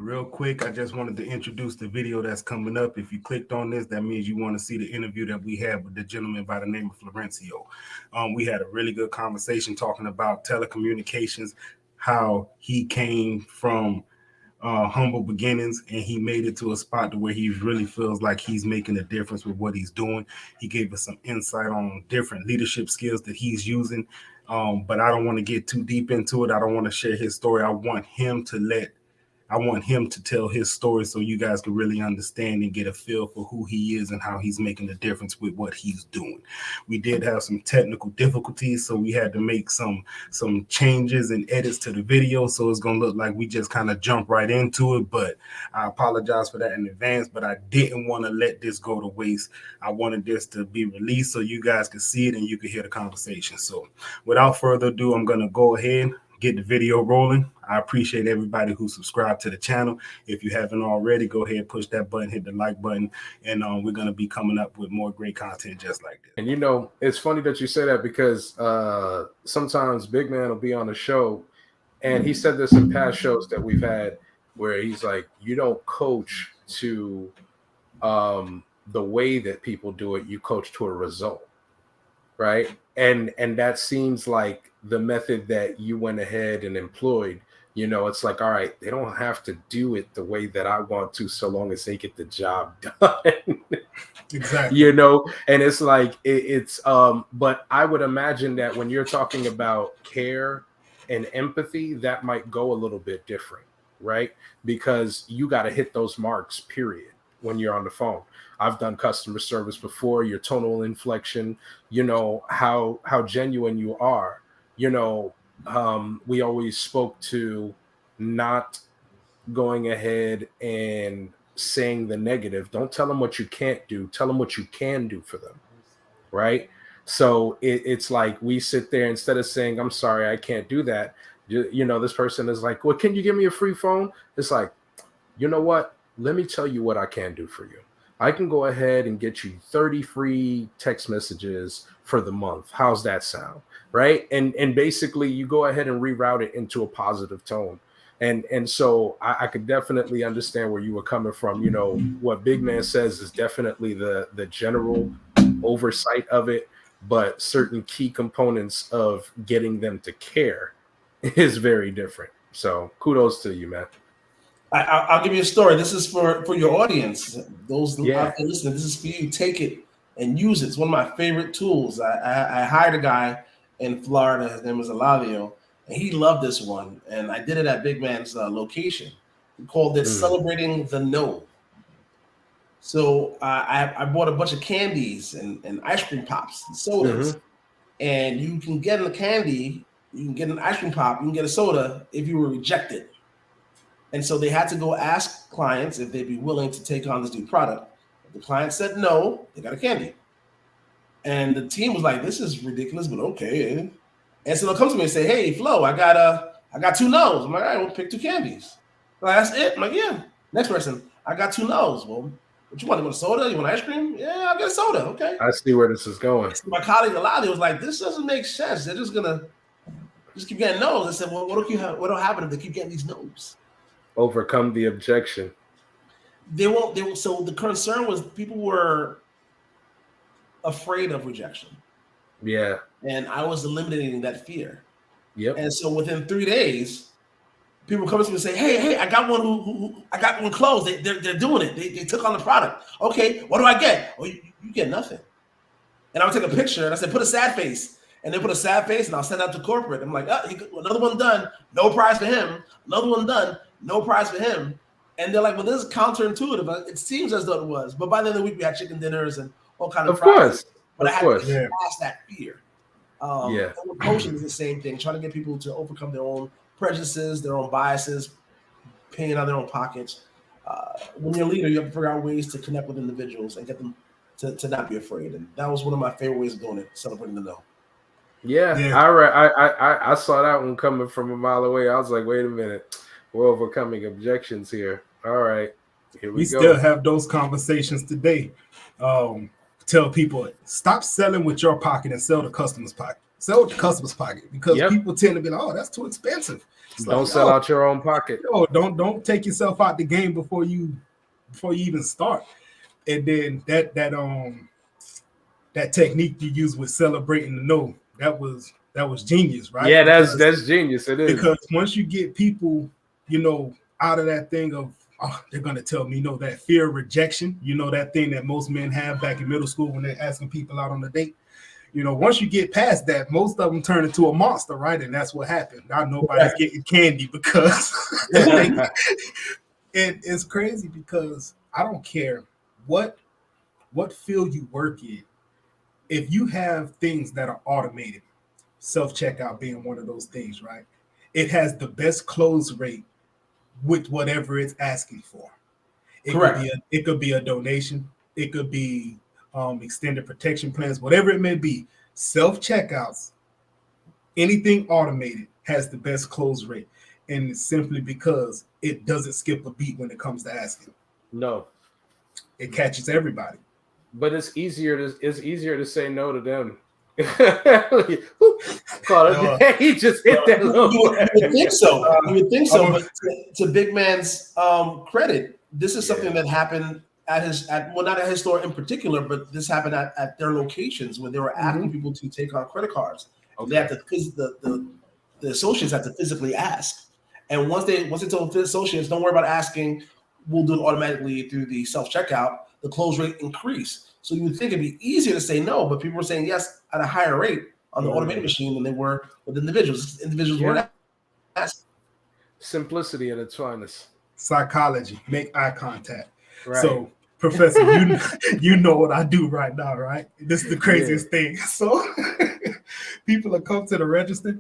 Real quick, I just wanted to introduce the video that's coming up. If you clicked on this, that means you want to see the interview that we had with the gentleman by the name of Florencio. We had a really good conversation talking about telecommunications, how he came from humble beginnings and he made it to a spot to where he really feels like he's making a difference with what he's doing. He gave us some insight on different leadership skills that he's using. But I don't want to get too deep into it. I don't want to share his story. I want him to tell his story so you guys can really understand and get a feel for who he is and how he's making a difference with what he's doing. We did have some technical difficulties, so we had to make some changes and edits to the video, so it's going to look like we just kind of jump right into it, but I apologize for that in advance, but I didn't want to let this go to waste. I wanted this to be released so you guys could see it and you could hear the conversation. So without further ado, I'm going to go ahead, get the video rolling. I appreciate everybody who subscribed to the channel. If you haven't already, go ahead, push that button, hit the like button, and we're going to be coming up with more great content just like this. And you know, it's funny that you say that because sometimes Big Man will be on the show, and he said this in past shows that we've had where he's like, you don't coach to the way that people do it, you coach to a result, right? And that seems like the method that you went ahead and employed. You know, it's like, all right, they don't have to do it the way that I want to, so long as they get the job done. Exactly. You know, and it's like but I would imagine that when you're talking about care and empathy, that might go a little bit different, right? Because you got to hit those marks, period, when you're on the phone. I've done customer service before, your tonal inflection, you know, how genuine you are. You know, we always spoke to not going ahead and saying the negative. Don't tell them what you can't do. Tell them what you can do for them, right? So it's like we sit there, instead of saying, I'm sorry, I can't do that. You know, this person is like, well, can you give me a free phone? It's like, you know what? Let me tell you what I can do for you. I can go ahead and get you 30 free text messages for the month. How's that sound? Right. And basically you go ahead and reroute it into a positive tone. And so I could definitely understand where you were coming from. You know, what Big Man says is definitely the general oversight of it, but certain key components of getting them to care is very different. So kudos to you, man. I'll give you a story. This is for your audience. Those Yeah. out there listening, this is for you. Take it and use it. It's one of my favorite tools. I hired a guy in Florida. His name was Elavio, and he loved this one. And I did it at Big Man's location. We called it Celebrating the No. So I bought a bunch of candies and ice cream pops and sodas. And you can get a candy, you can get an ice cream pop, you can get a soda if you were rejected. And so they had to go ask clients if they'd be willing to take on this new product. If the client said no, they got a candy. And the team was like, this is ridiculous, but okay. And so they'll come to me and say, hey, Flo, I got 2 no's. I'm like, all right, we'll pick 2 candies. Like, that's it? I'm like, yeah. Next person, I got 2 no's. Well, what you want? You want a soda? You want ice cream? Yeah, I'll get a soda. Okay. I see where this is going. So my colleague Alali was like, this doesn't make sense. They're just gonna keep getting no's. I said, well, what'll happen if they keep getting these no's? Overcome the objection. They won't. So the concern was people were afraid of rejection. Yeah. And I was eliminating that fear. Yep. And so within 3 days, people come to me and say, hey, I got one who I got one closed. They're doing it. They took on the product. Okay, what do I get? Oh, you get nothing. And I would take a picture and I said, put a sad face. And they put a sad face and I'll send it out to corporate. I'm like, another one done, no prize for him. Another one done, no prize for him. And they're like, well, this is counterintuitive. It seems as though it was. But by the end of the week, we had chicken dinners and all kinds of prizes. But I had to get past that fear. Yeah. And coaching is the same thing, trying to get people to overcome their own prejudices, their own biases, paying out of their own pockets. When you're a leader, you have to figure out ways to connect with individuals and get them to not be afraid. And that was one of my favorite ways of doing it, celebrating the no. Yeah. I saw that one coming from a mile away. I was like, wait a minute. We're overcoming objections here. All right. Here we go. Still have those conversations today. Tell people, stop selling with your pocket and sell the customer's pocket. Sell with the customer's pocket because Yep. people tend to be like, oh, that's too expensive. It's Don't like, sell yo, out your own pocket. yo, don't take yourself out the game before you even start. And then that technique you use with celebrating the no, that was genius, right? Yeah, Because that's genius. It is. because once you get people, out of that thing of, oh, they're gonna tell me no, that fear of rejection, that thing that most men have back in middle school when they're asking people out on a date. Once you get past that, most of them turn into a monster, right? And that's what happened. Now nobody's getting candy because it's crazy because I don't care what field you work in. If you have things that are automated, self-checkout being one of those things, right? It has the best close rate with whatever it's asking for. Correct. It could be a donation. It could be extended protection plans, whatever it may be. Self-checkouts, anything automated has the best close rate. And it's simply because it doesn't skip a beat when it comes to asking. No. It catches everybody. But it's easier to say no to them. He just hit that low. You would think so. You would think so. But to Big Man's credit, this is something that happened not at his store in particular, but this happened at their locations when they were asking people to take on credit cards. Okay. They have to the associates have to physically ask, and once they told the associates, don't worry about asking, we'll do it automatically through the self checkout. The close rate increased. So you would think it'd be easier to say no, but people were saying yes at a higher rate on the automated machine than they were with individuals. Individuals weren't asking. Simplicity at its finest. Psychology, make eye contact. Right. So, Professor, you know what I do right now, right? This is the craziest thing. So, people will come to the register,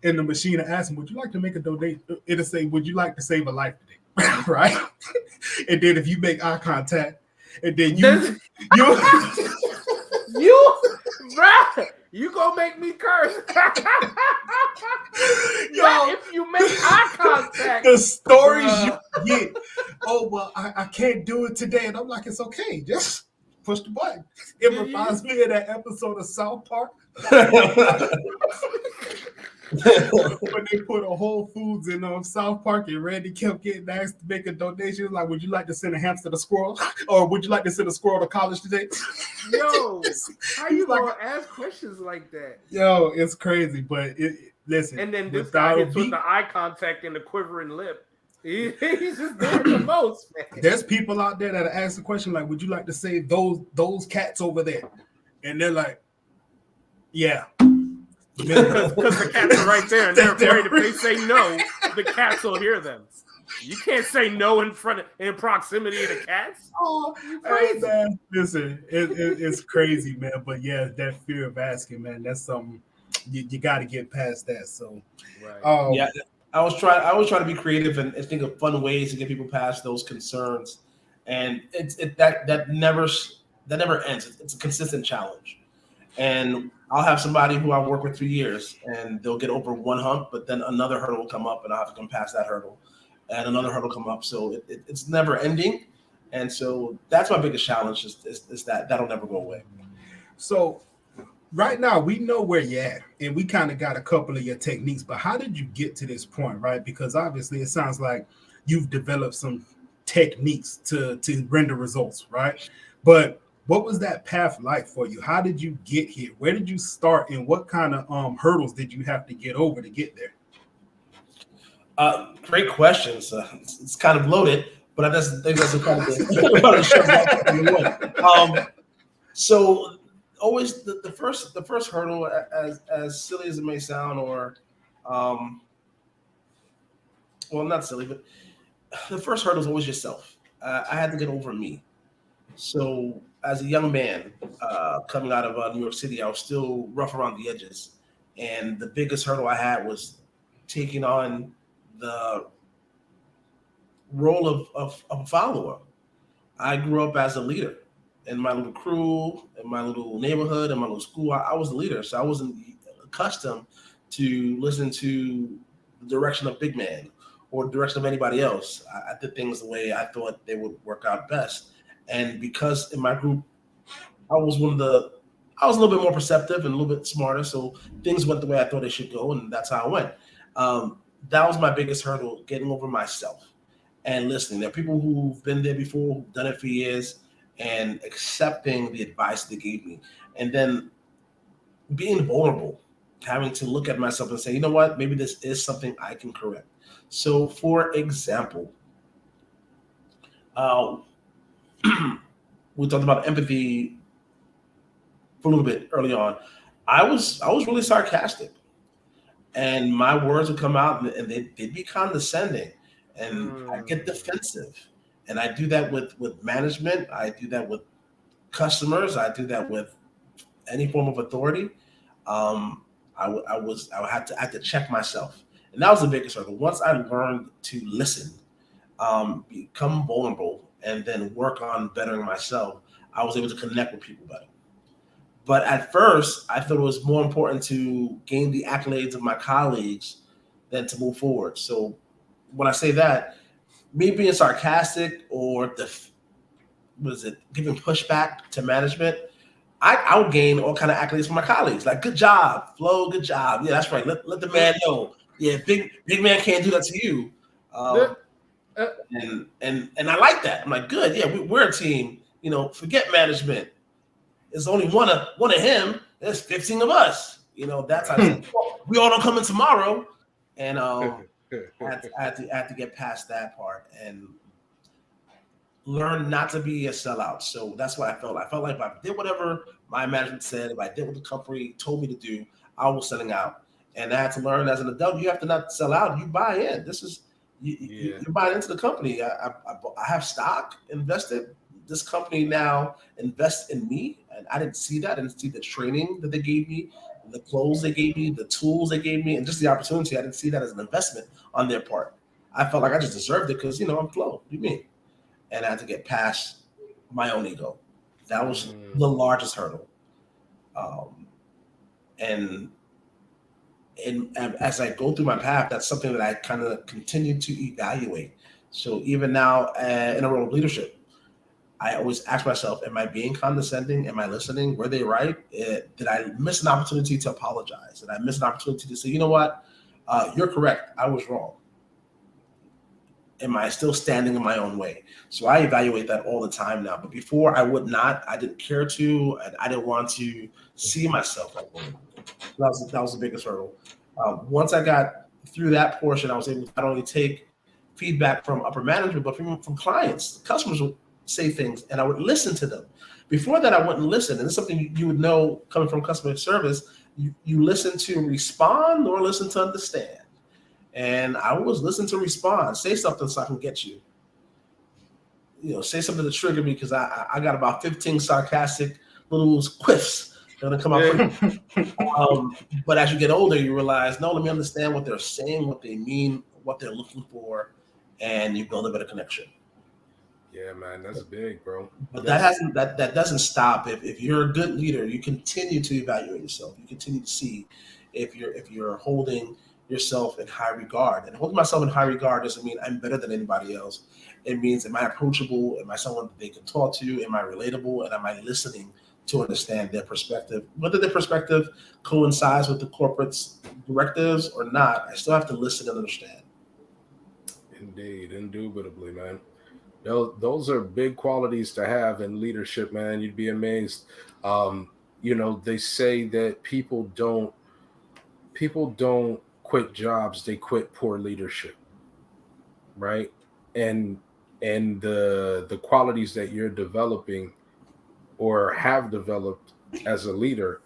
and the machine will ask them, "Would you like to make a donation?" It'll say, "Would you like to save a life today?" Right? And then if you make eye contact, and then you gonna make me curse. Yo, if you make eye contact, the stories you get. Oh well, I can't do it today, and I'm like, it's okay, just push the button. It reminds me of that episode of South Park. When they put a Whole Foods in South Park, and Randy kept getting asked to make a donation, like, would you like to send a hamster to squirrel, or would you like to send a squirrel to college today? Yo, how you gonna ask questions like that? Yo, it's crazy, but listen. And then this guy hits with the eye contact and the quivering lip. He's just doing the most, man. There's people out there that ask the question like, would you like to save those cats over there? And they're like, yeah. Because the cats are right there, and they're afraid if they say no, the cats will hear them. You can't say no in proximity of the cats. Oh, crazy. Hey, man. Listen, it's crazy, man. But yeah, that fear of asking, man, that's something you got to get past that. So, right. Yeah, I was trying to be creative and think of fun ways to get people past those concerns, and that never ends. It's a consistent challenge, and I'll have somebody who I work with for years, and they'll get over one hump, but then another hurdle will come up, and I'll have to come past that hurdle, and another hurdle come up. So it's never ending, and so that's my biggest challenge is that'll never go away. So right now we know where you're at, and we kind of got a couple of your techniques, but how did you get to this point, right? Because obviously it sounds like you've developed some techniques to render results, right? But what was that path like for you? How did you get here? Where did you start, and what kind of hurdles did you have to get over to get there? Great questions. It's kind of loaded, but I think that's kind of so always the first hurdle, as silly as it may sound, or well, not silly, but the first hurdle is always yourself. I had to get over me. So as a young man coming out of New York City, I was still rough around the edges. And the biggest hurdle I had was taking on the role of a follower. I grew up as a leader in my little crew, in my little neighborhood, in my little school. I was the leader. So I wasn't accustomed to listen to the direction of Big Man or the direction of anybody else. I did things the way I thought they would work out best. And because in my group, I was one of the I was a little bit more perceptive and a little bit smarter, so things went the way I thought they should go, and that's how it went. That was my biggest hurdle, getting over myself and listening. There are people who've been there before, who've done it for years, and accepting the advice they gave me, and then being vulnerable, having to look at myself and say, you know what, maybe this is something I can correct. So, for example, uh, we talked about empathy for a little bit early on. I was really sarcastic, and my words would come out and they'd be condescending, and I get defensive. And I do that with management. I do that with customers. I do that with any form of authority. I had to check myself, and that was the biggest hurdle. Once I learned to listen, become vulnerable, and then work on bettering myself, I was able to connect with people better. But at first, I thought it was more important to gain the accolades of my colleagues than to move forward. So when I say that, me being sarcastic or giving pushback to management, I would gain all kind of accolades from my colleagues, like good job, Flo, good job. Yeah, that's right. Let the man know. Yeah, big man can't do that to you. And I like that. I'm like, good. Yeah, we're a team. Forget management. There's only one of him. There's 15 of us. That's how we all don't come in tomorrow. And I had to get past that part and learn not to be a sellout. So that's what I felt. I felt like if I did whatever my management said, if I did what the company told me to do, I was selling out. And I had to learn as an adult, you have to not sell out. You buy in. You're buying into the company. I have stock invested. This company now invests in me, and I didn't see that. I didn't see the training that they gave me, the clothes they gave me, the tools they gave me, and just the opportunity. I didn't see that as an investment on their part. I felt like I just deserved it because I'm Flo. What do you mean? And I had to get past my own ego. That was the largest hurdle. And as I go through my path, that's something that I kind of continue to evaluate. So even now in a role of leadership, I always ask myself, am I being condescending? Am I listening? Were they right? Did I miss an opportunity to apologize? Did I miss an opportunity to say, you know what? You're correct. I was wrong. Am I still standing in my own way? So I evaluate that all the time now. But before I would not. I didn't care to. And I didn't want to see myself like that. That was the biggest hurdle. Once I got through that portion, I was able to not only take feedback from upper management, but from clients. Customers would say things, and I would listen to them. Before that, I wouldn't listen. And it's something you would know coming from customer service. You listen to respond or listen to understand. And I was listening to respond. Say something so I can get you. Say something to trigger me because I got about 15 sarcastic little quiffs that are going to come out. But as you get older, you realize, no, let me understand what they're saying, what they mean, what they're looking for, and you build a better connection. Yeah, man, that's big, bro. But that doesn't stop. If you're a good leader, you continue to evaluate yourself. You continue to see if you're holding yourself in high regard. And holding myself in high regard doesn't mean I'm better than anybody else. It means, am I approachable? Am I someone that they can talk to? Am I relatable? And am I listening to understand their perspective? Whether their perspective coincides with the corporate's directives or not, I still have to listen and understand. Indeed, indubitably, man. Those are big qualities to have in leadership, man. You'd be amazed. They say that people don't quit jobs, they quit poor leadership, right? And the qualities that you're developing or have developed as a leader,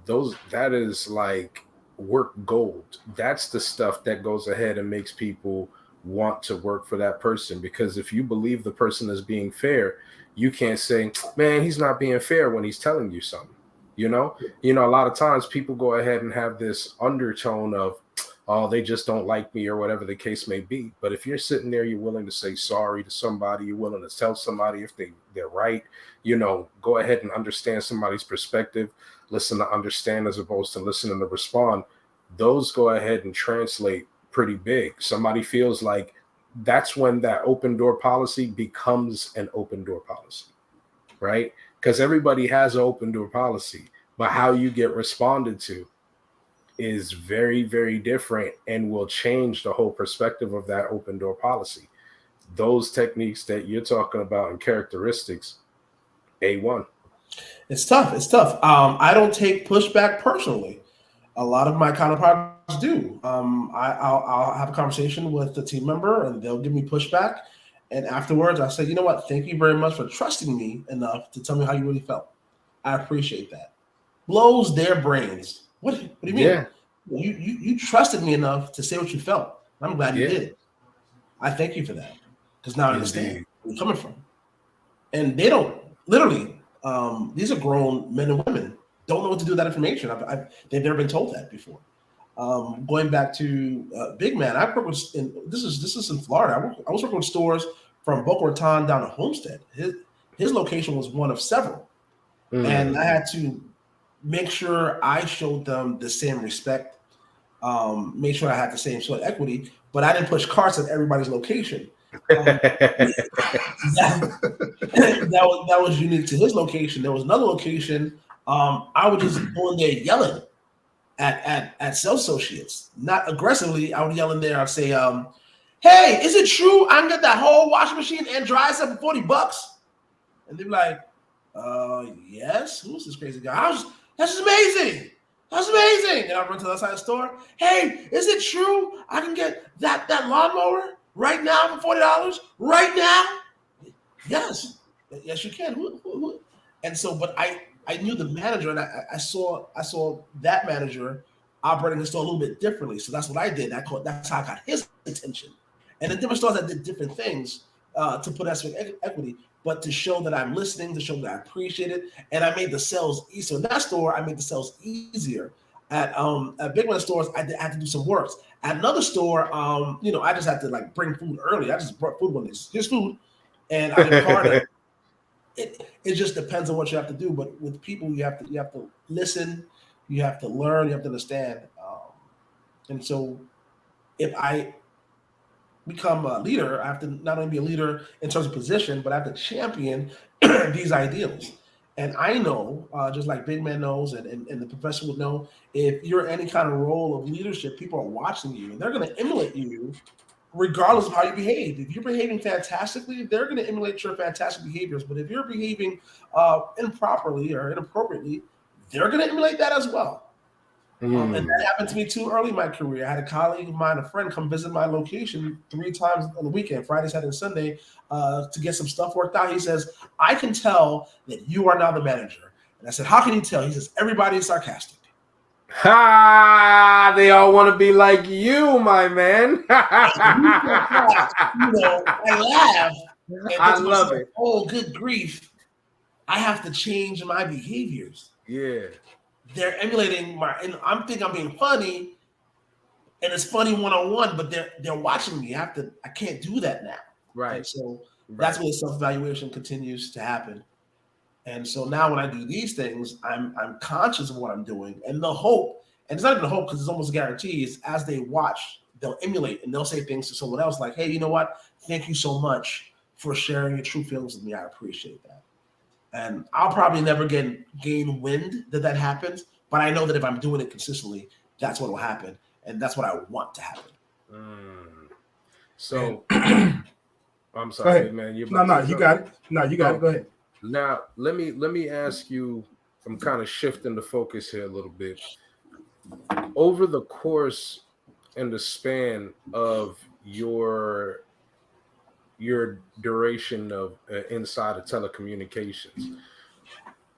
that is like work gold. That's the stuff that goes ahead and makes people want to work for that person, because if you believe the person is being fair, you can't say, man, he's not being fair when he's telling you something. A lot of times people go ahead and have this undertone of, oh, they just don't like me or whatever the case may be. But if you're sitting there, you're willing to say sorry to somebody, you're willing to tell somebody if they're right, go ahead and understand somebody's perspective, listen to understand as opposed to listening to respond. Those go ahead and translate pretty big. Somebody feels like that's when that open door policy becomes an open door policy, right? Because everybody has an open door policy, but how you get responded to is very, very different and will change the whole perspective of that open door policy. Those techniques that you're talking about and characteristics, A1. It's tough. It's tough. I don't take pushback personally. A lot of my counterparts do. I'll have a conversation with the team member, and they'll give me pushback. And afterwards, I say, you know what? Thank you very much for trusting me enough to tell me how you really felt. I appreciate that. Blows their brains. What do you mean? Yeah. You trusted me enough to say what you felt. I'm glad you did. I thank you for that, because now I understand where you're coming from. And they don't literally. These are grown men and women. Don't know what to do with that information. They've never been told that before. Going back to Big Man, I work with. This is in Florida. I was working with stores from Boca Raton down to Homestead. His location was one of several, and I had to make sure I showed them the same respect. Make sure I had the same sort of equity, but I didn't push carts at everybody's location. That was unique to his location. There was another location. I would just go in there yelling at sales associates, not aggressively. I would yell in there. I'd say, "Hey, is it true I can get that whole washing machine and dryer set for $40?" And they'd be like, "Yes. Who's this crazy guy? That's amazing. That's amazing." And I run to the other side of the store. "Hey, is it true I can get that lawnmower right now for $40? Right now?" Yes, you can. Who? And so, but I knew the manager, and I saw that manager operating the store a little bit differently. So that's what I did. That's how I got his attention. And the different stores that did different things to put that equity, but to show that I'm listening, to show that I appreciate it, and I made the sales easier. So in that store, I made the sales easier. At Big Man stores, I had to do some work. At another store, I just had to like bring food early. I just brought food when here's food, and I didn't card it. It just depends on what you have to do. But with people, you have to listen, you have to learn, you have to understand. And so, if I become a leader, I have to not only be a leader in terms of position, but I have to champion these ideals. And I know, just like Big Man knows, and the professor would know, if you're any kind of role of leadership, people are watching you, and they're going to emulate you regardless of how you behave. If you're behaving fantastically, they're going to emulate your fantastic behaviors. But if you're behaving improperly or inappropriately, they're going to emulate that as well. And that happened to me too early in my career. I had a colleague of mine, a friend, come visit my location 3 times on the weekend, Friday, Saturday, and Sunday, to get some stuff worked out. He says, "I can tell that you are now the manager." And I said, "How can you tell?" He says, "Everybody is sarcastic." Ha! They all want to be like you, my man. I laugh. I love it. Oh, good grief. I have to change my behaviors. Yeah. They're emulating and I'm thinking I'm being funny, and it's funny one-on-one, but they're watching me. I can't do that now. Right. And so that's where the self-evaluation continues to happen. And so now when I do these things, I'm conscious of what I'm doing. And the hope, and it's not even a hope because it's almost a guarantee, is as they watch, they'll emulate and they'll say things to someone else like, "Hey, you know what? Thank you so much for sharing your true feelings with me. I appreciate that." And I'll probably never gain wind that happens, but I know that if I'm doing it consistently, that's what will happen. And that's what I want to happen. So I'm sorry, man. You got it. No, you got it. Go ahead. Now, let me ask you, I'm kind of shifting the focus here a little bit. Over the course and the span of your duration of inside of telecommunications,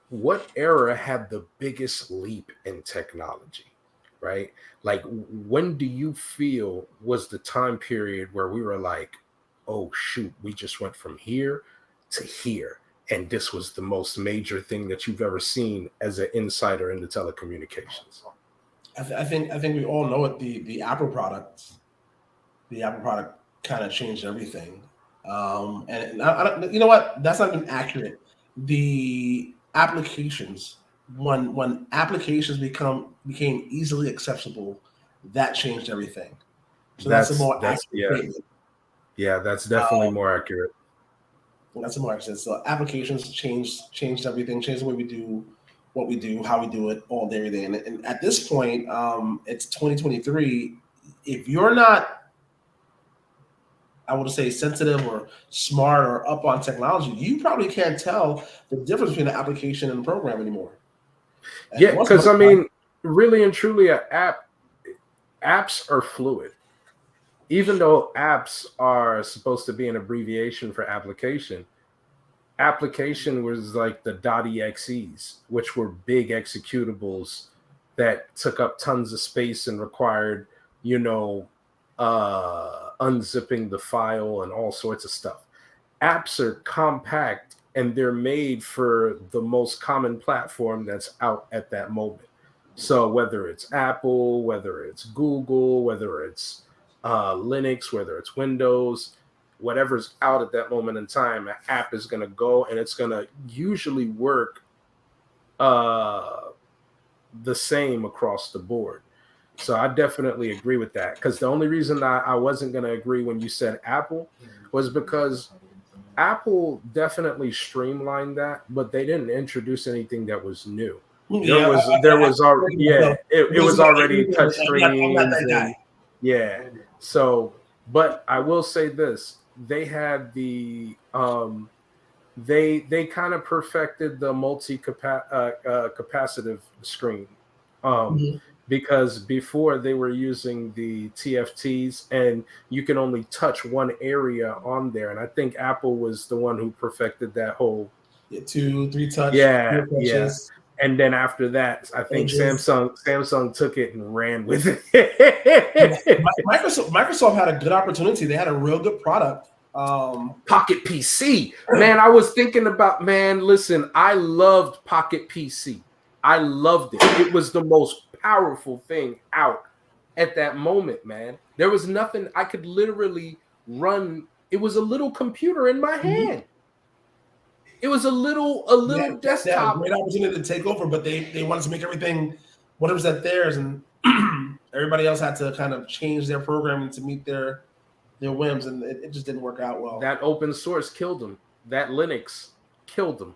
what era had the biggest leap in technology, right? Like, when do you feel was the time period where we were like, oh, shoot, we just went from here to here? And this was the most major thing that you've ever seen as an insider in the telecommunications. I think we all know it. The Apple product kind of changed everything. And you know what? That's not even accurate. The applications, when applications became easily accessible, that changed everything. So that's a more accurate statement. Yeah, that's definitely more accurate. That's a more accurate. So applications changed everything, changed the way we do what we do, how we do it all day, every day. And at this point, it's 2023. If you're not, I would say, sensitive or smart or up on technology, you probably can't tell the difference between an application and a program anymore. And Yeah, because I mean, really and truly, apps are fluid. Even though apps are supposed to be an abbreviation for application, application was like the .exes, which were big executables that took up tons of space and required, unzipping the file and all sorts of stuff. Apps are compact and they're made for the most common platform that's out at that moment. So whether it's Apple, whether it's Google, whether it's Linux, whether it's Windows, whatever's out at that moment in time, an app is going to go and it's going to usually work the same across the board. So I definitely agree with that, because the only reason I wasn't going to agree when you said Apple was because Apple definitely streamlined that, but they didn't introduce anything that was new. It was already touchscreens and yeah. So, but I will say this: they had the they kind of perfected the capacitive screen. Because before they were using the TFTs and you can only touch one area on there. And I think Apple was the one who perfected that whole 2-3 touch. Yeah. And then after that, I think Samsung took it and ran with it. Microsoft had a good opportunity. They had a real good product. Pocket PC. Man, I was thinking about, listen, I loved Pocket PC. I loved it. It was the most powerful thing out at that moment, man. There was nothing I could literally run. It was a little computer in my hand. It was a little desktop. They had a great opportunity to take over, but they wanted to make everything whatever's at theirs, and everybody else had to kind of change their programming to meet their whims, and it just didn't work out well. That open source killed them. That Linux killed them.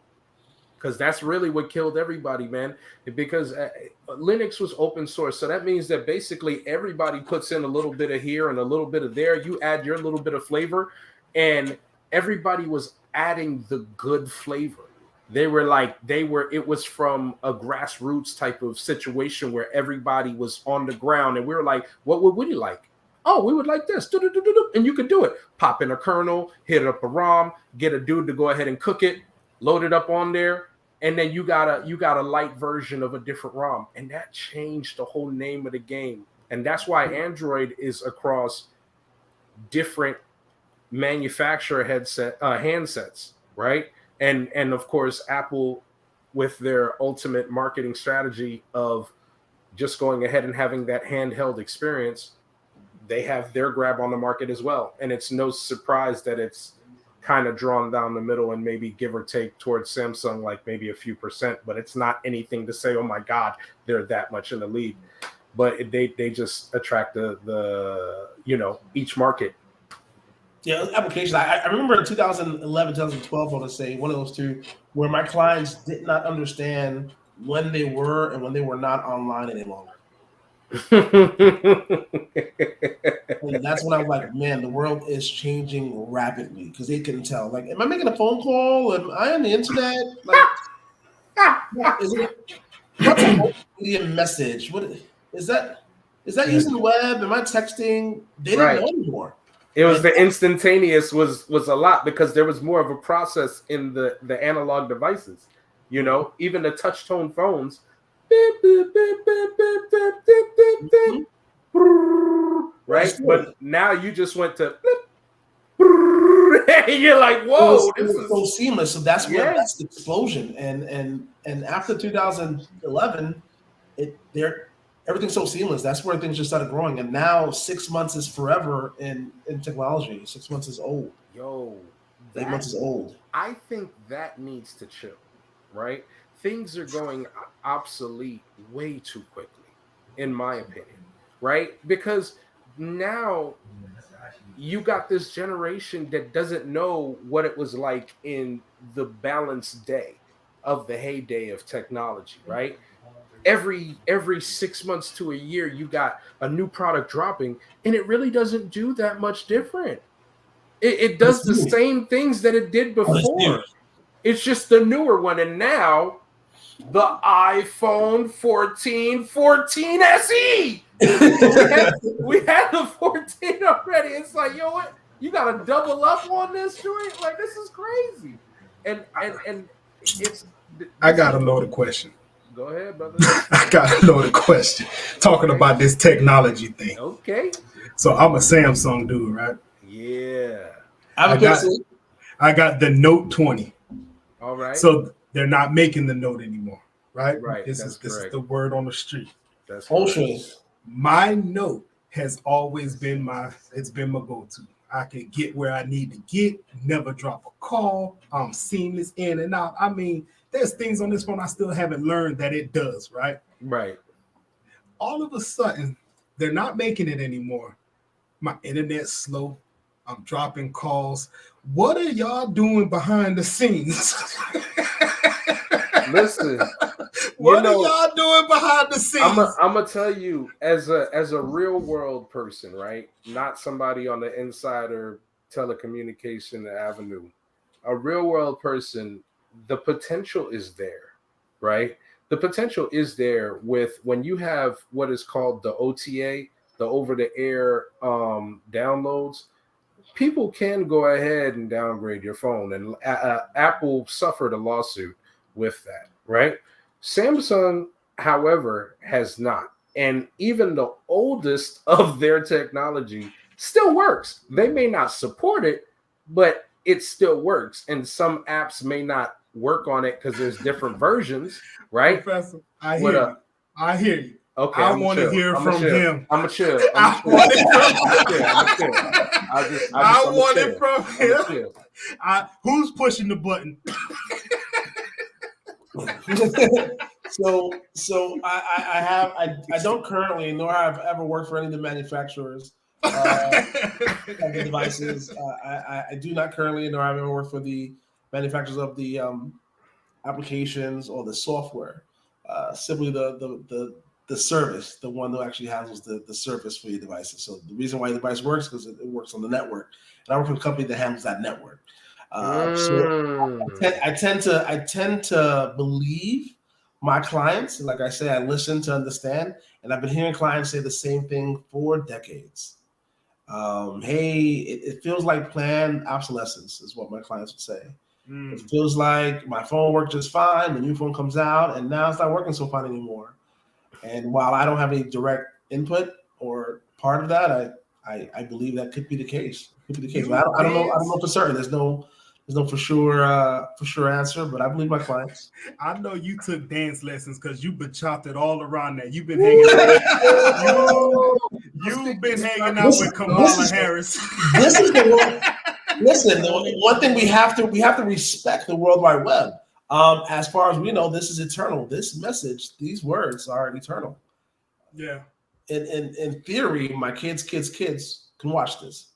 Because that's really what killed everybody, man. Because Linux was open source. So that means that basically everybody puts in a little bit of here and a little bit of there. You add your little bit of flavor. And everybody was adding the good flavor. It was from a grassroots type of situation where everybody was on the ground. And we were like, what would you like? Oh, we would like this. And you could do it. Pop in a kernel, hit up a ROM, get a dude to go ahead and cook it, load it up on there, and then you got a light version of a different ROM, and that changed the whole name of the game. And that's why Android is across different manufacturer handsets, right? And of course, Apple, with their ultimate marketing strategy of just going ahead and having that handheld experience, they have their grab on the market as well. And it's no surprise that it's kind of drawn down the middle and maybe give or take towards Samsung, like maybe a few percent, but it's not anything to say, oh my God, they're that much in the lead. But they just attract the each market. Yeah, applications. I remember in 2011, 2012, I want to say one of those two, where my clients did not understand when they were and when they were not online any longer. And that's when I was like, man, the world is changing rapidly, because they couldn't tell. Like, am I making a phone call? Am I on the internet? Like, what's a media message? What is that? Is that using the web? Am I texting? They didn't know anymore. It was the instantaneous was a lot, because there was more of a process in the analog devices. Even the touch tone phones. Right, but now you just went to and you're like, whoa, this is so seamless. So that's that's the explosion. And after 2011, everything's so seamless. That's where things just started growing. And now 6 months is forever in technology. 6 months is old. 8 months is old. I think that needs to chill, right? Things are going obsolete way too quickly, in my opinion, right? Because now you got this generation that doesn't know what it was like in the balanced day. of the heyday of technology, right? Every 6 months to a year, you got a new product dropping, and it really doesn't do that much different. It does the same things that it did before. It's just the newer one. And now the iPhone 14 SE. we had the 14 already. It's like, yo, what? You got to double up on this joint? Like, this is crazy. And it's. I got a loaded question. Go ahead, brother. I got a loaded question. Talking about this technology thing. Okay. So I'm a Samsung dude, right? Yeah. I got the Note 20. All right. So they're not making the Note anymore, right? Right. This is the word on the street. That's my Note has always been my go-to. I can get where I need to get, never drop a call. I'm seamless in and out. I mean, there's things on this phone I still haven't learned that it does, right? Right. All of a sudden, they're not making it anymore. My internet's slow. I'm dropping calls. What are y'all doing behind the scenes? Listen, what are y'all doing behind the scenes? I'm gonna tell you, as a real world person, right? Not somebody on the insider telecommunication avenue. A real world person, the potential is there, right? The potential is there with when you have what is called the OTA, the over-the-air downloads. People can go ahead and downgrade your phone, and Apple suffered a lawsuit with that, right? Samsung, however, has not. And even the oldest of their technology still works. They may not support it, but it still works. And some apps may not work on it because there's different versions, right? Professor, I hear you. Okay, I want to hear from him. I'm a chill. I want it from him. Who's pushing the button? So I don't currently, nor have ever worked for any of the manufacturers of the devices. I do not currently, nor have ever worked for the manufacturers of the applications or the software. Simply the service, the one that actually handles the service for your devices. So the reason why your device works because it works on the network. And I work for a company that handles that network. So I tend to believe my clients. Like I say, I listen to understand, and I've been hearing clients say the same thing for decades. Hey, it feels like planned obsolescence is what my clients would say. It feels like my phone worked just fine. The new phone comes out, and now it's not working so fine anymore. And while I don't have any direct input or part of that, I believe that could be the case. But I don't know for certain. There's no for sure answer, but I believe my clients. I know you took dance lessons because you've been chopped it all around that. You've been hanging out. You've been hanging out with Kamala Harris. This is the one. Listen, the one thing we have to respect the World Wide Web. As far as we know, this is eternal. This message, these words are eternal. Yeah. In theory, my kids can watch this.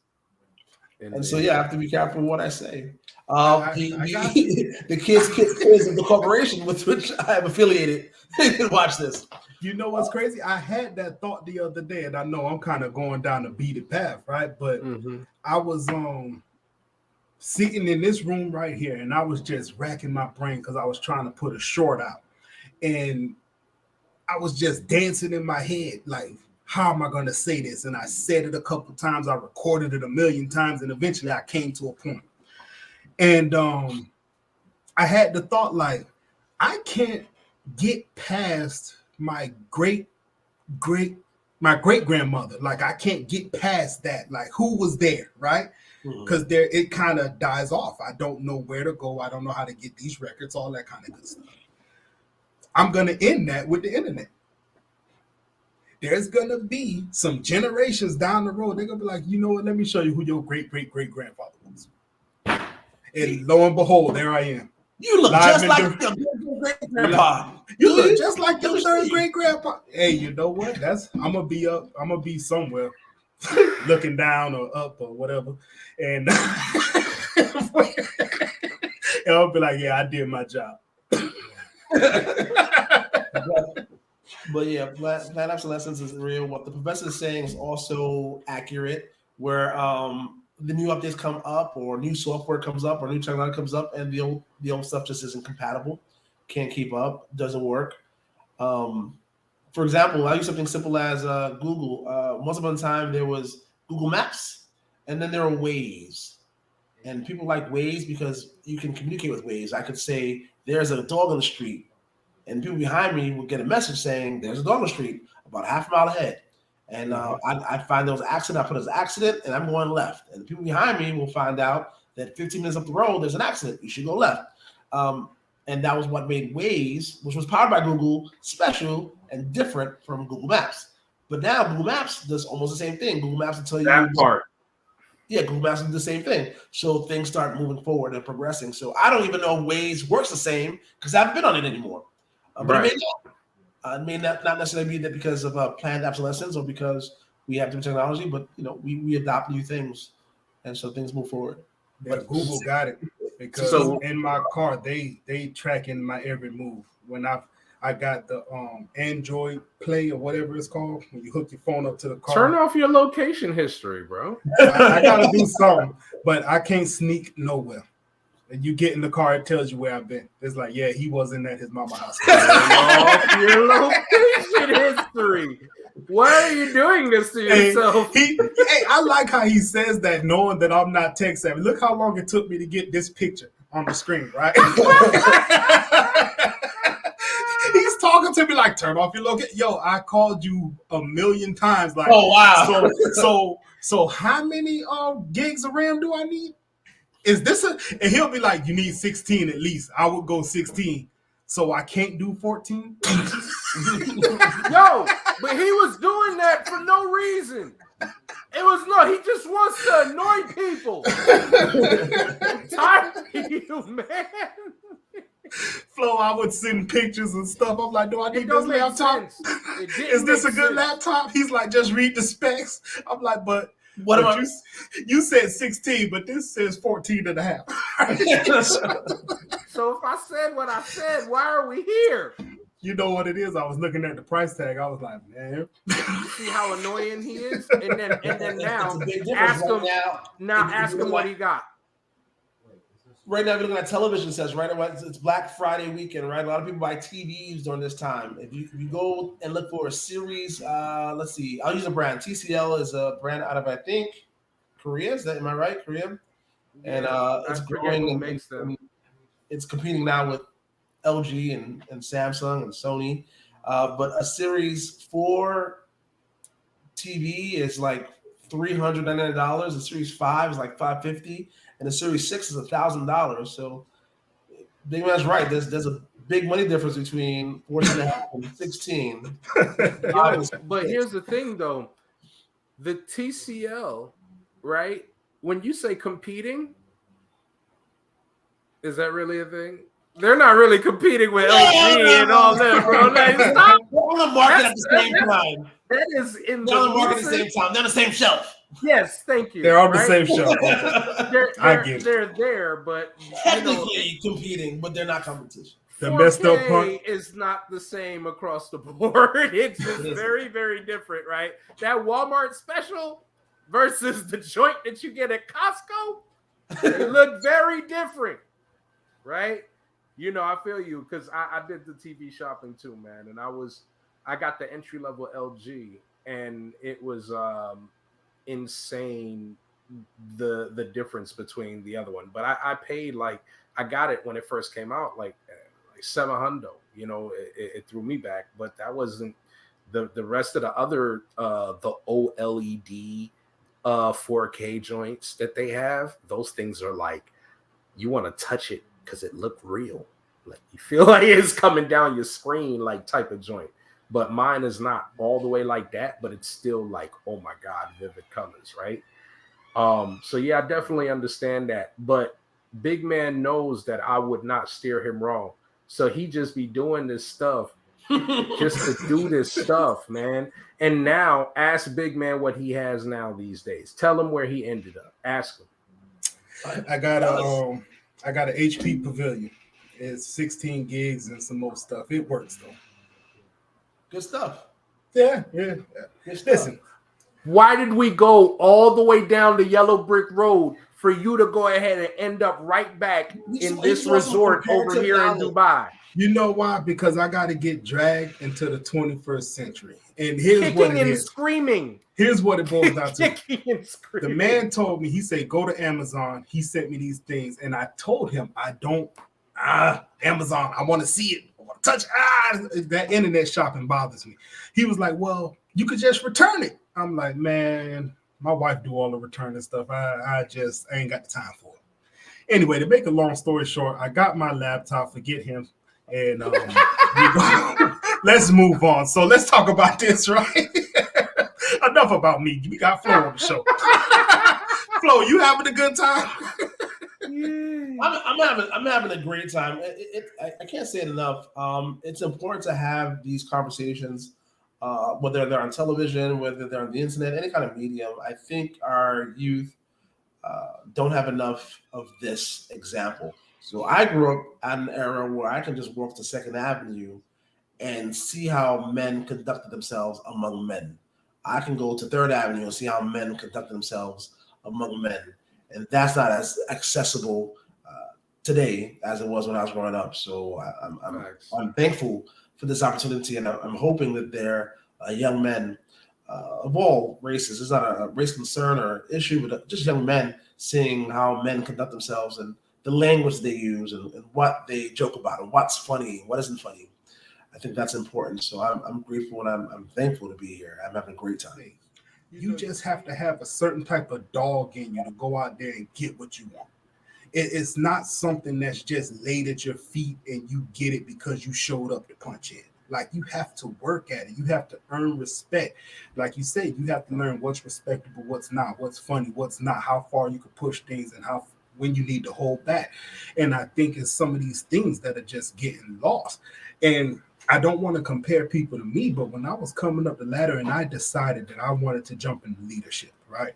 And so, yeah, I have to be careful what I say. The kids of the corporation with which I am affiliated can watch this. You know what's crazy? I had that thought the other day, and I know I'm kind of going down the beaten path, right? But I was sitting in this room right here, and I was just racking my brain because I was trying to put a short out. And I was just dancing in my head, like, how am I going to say this? And I said it a couple times. I recorded it 1,000,000 times, and eventually I came to a point. And I had the thought, like, I can't get past my great grandmother. Like, I can't get past that. Like, who was there, right? Because it kind of dies off. I don't know where to go. I don't know how to get these records, all that kind of good stuff. I'm going to end that with the internet. There's going to be some generations down the road. They're going to be like, you know what? Let me show you who your great-great-great-grandfather was. And lo and behold, there I am. You look just like your great-grandpa. You look just like your third great-grandpa. Hey, you know what? I'm going to be up. I'm going to be somewhere looking down or up or whatever. And I'll be like, yeah, I did my job. But yeah, plant obsolescence is real. What the professor is saying is also accurate. Where the new updates come up, or new software comes up, or new technology comes up, and the old stuff just isn't compatible, can't keep up, doesn't work. For example, I use something simple as Google. Once upon a time, there was Google Maps, and then there were Waze. And people like Waze because you can communicate with Waze. I could say, there's a dog on the street, and people behind me would get a message saying, there's a dog on the street about half a mile ahead. And I'd find there was an accident. I put it as an accident, and I'm going left. And the people behind me will find out that 15 minutes up the road, there's an accident. You should go left. And that was what made Waze, which was powered by Google, special and different from Google Maps. But now Google Maps does almost the same thing. Google Maps will tell you that part. Yeah, Google Maps does the same thing. So things start moving forward and progressing. So I don't even know Waze works the same because I haven't been on it anymore. But Right. it may not necessarily be that because of planned obsolescence or because we have different technology, but we adopt new things, and so things move forward. Yeah, But Google got it because in my car they tracking my every move. When I got the Android Play or whatever it's called, when you hook your phone up to the car. Turn off your location history, bro. I gotta do something, but I can't sneak nowhere. And you get in the car, it tells you where I've been. It's like, yeah, he wasn't at his mama's house. Off your location history. Why are you doing this to yourself? I like how he says that, knowing that I'm not tech savvy. Look how long it took me to get this picture on the screen, right? He's talking to me like, turn off your location. Yo, I called you a million times. Like, oh wow. So how many gigs of RAM do I need? Is this and he'll be like, you need 16 at least. I would go 16. So I can't do 14? Yo, but he was doing that for no reason. He just wants to annoy people. I'm tired of you, man. Flo, I would send pictures and stuff. I'm like, do I need this laptop? Is this a good laptop? He's like, just read the specs. I'm like, but you said 16, but this says 14 and a half. So if I said what I said, why are we here? You know what it is? I was looking at the price tag. I was like, man. You see how annoying he is? And then now ask him ask him what he got. Right now, if you're looking at television sets, right? It's Black Friday weekend, right? A lot of people buy TVs during this time. If you go and look for a series, let's see. I'll use a brand. TCL is a brand out of, I think, Korea. Am I right? Korea? And it's growing and makes them. It's competing now with LG and Samsung and Sony. But a Series 4 TV is like $399. A Series 5 is like $550. And the Series 6 is $1,000. So Big Man's right. There's a big money difference between 14.5 and 16. But here's the thing, though. The TCL, right? When you say competing, is that really a thing? They're not really competing with LG and all that, bro. Like, stop. They're on the market at the same time. That is in They're on the market at the same time. They're on the same shelf. Yes, thank you. They're on the same shelf. They're there, but technically competing, but they're not competition. The messed up part is not the same across the board. It's just very, very different, right? That Walmart special versus the joint that you get at Costco, they look very different, right? I feel you because I did the TV shopping too, man, and I got the entry level LG, and it was insane the difference between the other one. But I paid I got it when it first came out like $700. It threw me back, but that wasn't the rest of the other the OLED 4K joints that they have. Those things are like you want to touch it because it looked real, like you feel like it's coming down your screen, like type of joint. But mine is not all the way like that, but it's still like, oh my God, vivid colors, right? So yeah, I definitely understand that. But Big Man knows that I would not steer him wrong. So he just be doing this stuff just to do this stuff, man. And now ask Big Man what he has now these days. Tell him where he ended up. Ask him. I got a HP Pavilion. It's 16 gigs and some more stuff. It works though. Good stuff. Yeah. Good stuff. Listen, Why did we go all the way down the yellow brick road for you to go ahead and end up right back in this resort over here in Dubai? you know why? Because I got to get dragged into the 21st century. And here's what it is. Screaming. Here's what it boils down to. Kicking and screaming. The man told me, he said, go to Amazon. He sent me these things. And I told him, I don't, Amazon, I want to see it. I want to touch, that internet shopping bothers me. He was like, well, you could just return it. I'm like, man, my wife do all the returning stuff. I ain't got the time for it. Anyway, to make a long story short, I got my laptop, forget him. And let's move on. So let's talk about this, right? Enough about me. We got Flo on the show. Flo, you having a good time? I'm having a great time. I can't say it enough. It's important to have these conversations, whether they're on television, whether they're on the internet, any kind of medium. I think our youth don't have enough of this example. So I grew up at an era where I can just walk to Second Avenue and see how men conducted themselves among men. I can go to Third Avenue and see how men conduct themselves among men. And that's not as accessible today as it was when I was growing up. So I'm thankful for this opportunity, and I'm hoping that they're young men of all races. It's not a race concern or issue, but just young men seeing how men conduct themselves and the language they use and what they joke about and what's funny, what isn't funny. I think that's important. So I'm grateful and I'm thankful to be here. I'm having a great time. You just have to have a certain type of dog in you to go out there and get what you want. It's not something that's just laid at your feet and you get it because you showed up to punch in. Like, you have to work at it. You have to earn respect. Like you said, you have to learn what's respectable, what's not, what's funny, what's not, how far you can push things and when you need to hold back. And I think it's some of these things that are just getting lost. And I don't want to compare people to me, but when I was coming up the ladder and I decided that I wanted to jump into leadership, right?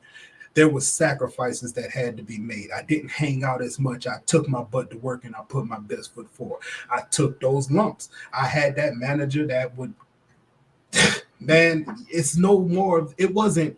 There was sacrifices that had to be made. I didn't hang out as much. I took my butt to work and I put my best foot forward. I took those lumps. I had that manager that would, man, it's no more. It wasn't,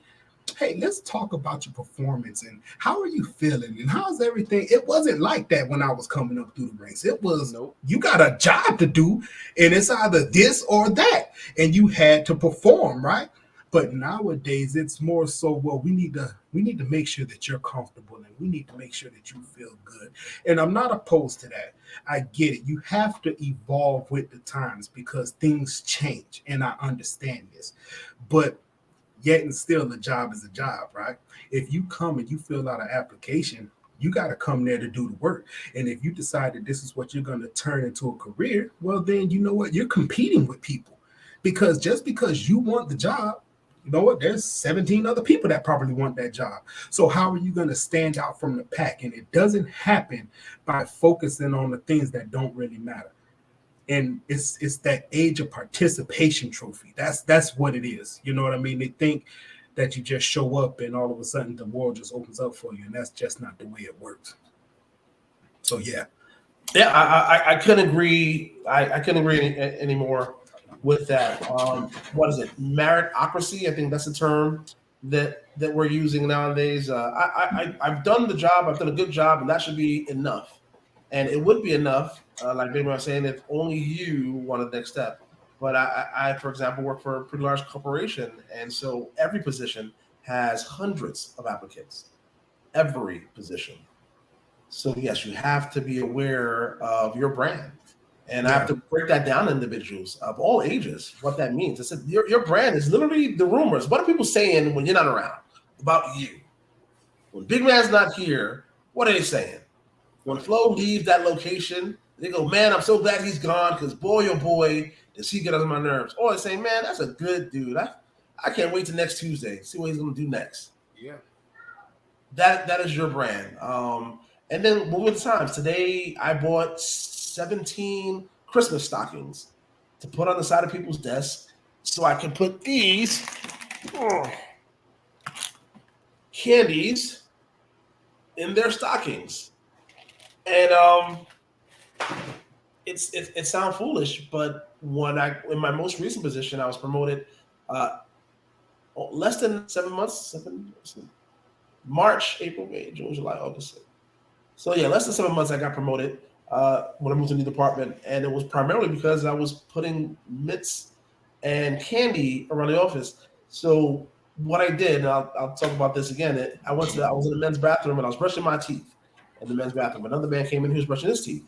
hey, let's talk about your performance and how are you feeling and how's everything. It wasn't like that when I was coming up through the ranks. It was, You got a job to do and it's either this or that. And you had to perform, right? But nowadays it's more so, well, we need to make sure that you're comfortable and we need to make sure that you feel good. And I'm not opposed to that. I get it. You have to evolve with the times because things change. And I understand this. But yet and still, a job is a job, right? If you come and you fill out an application, you got to come there to do the work. And if you decide that this is what you're going to turn into a career, well, then you know what? You're competing with people. Because just because you want the job, you know what? There's 17 other people that probably want that job. So how are you going to stand out from the pack? And it doesn't happen by focusing on the things that don't really matter. And it's that age of participation trophy. That's what it is. You know what I mean? They think that you just show up and all of a sudden the world just opens up for you. And that's just not the way it works. So, yeah. Yeah, I couldn't agree. I couldn't agree anymore with that. What is it? Meritocracy. I think that's the term that we're using nowadays. I've done the job. I've done a good job, and that should be enough. And it would be enough, like Baby was saying, if only you wanted the next step. But I, for example, work for a pretty large corporation, and so every position has hundreds of applicants. Every position. So yes, you have to be aware of your brand. And I have to break that down to individuals of all ages, what that means. I said, your brand is literally the rumors. What are people saying when you're not around about you? When Big Man's not here, what are they saying? When Flo leaves that location, they go, man, I'm so glad he's gone because boy, oh boy, does he get on my nerves. Or they say, man, that's a good dude. I can't wait till next Tuesday, see what he's going to do next. Yeah. That is your brand. And then moving the times. Today, I bought 17 Christmas stockings to put on the side of people's desks so I can put these candies in their stockings. And it sounds foolish, but when in my most recent position, I was promoted less than 7 months, March, April, May, June, July, August. So yeah, less than 7 months I got promoted when I moved to a new department, and it was primarily because I was putting mitts and candy around the office. So what I did, and I'll talk about this again. I was in the men's bathroom and I was brushing my teeth in the men's bathroom. Another man came in who was brushing his teeth,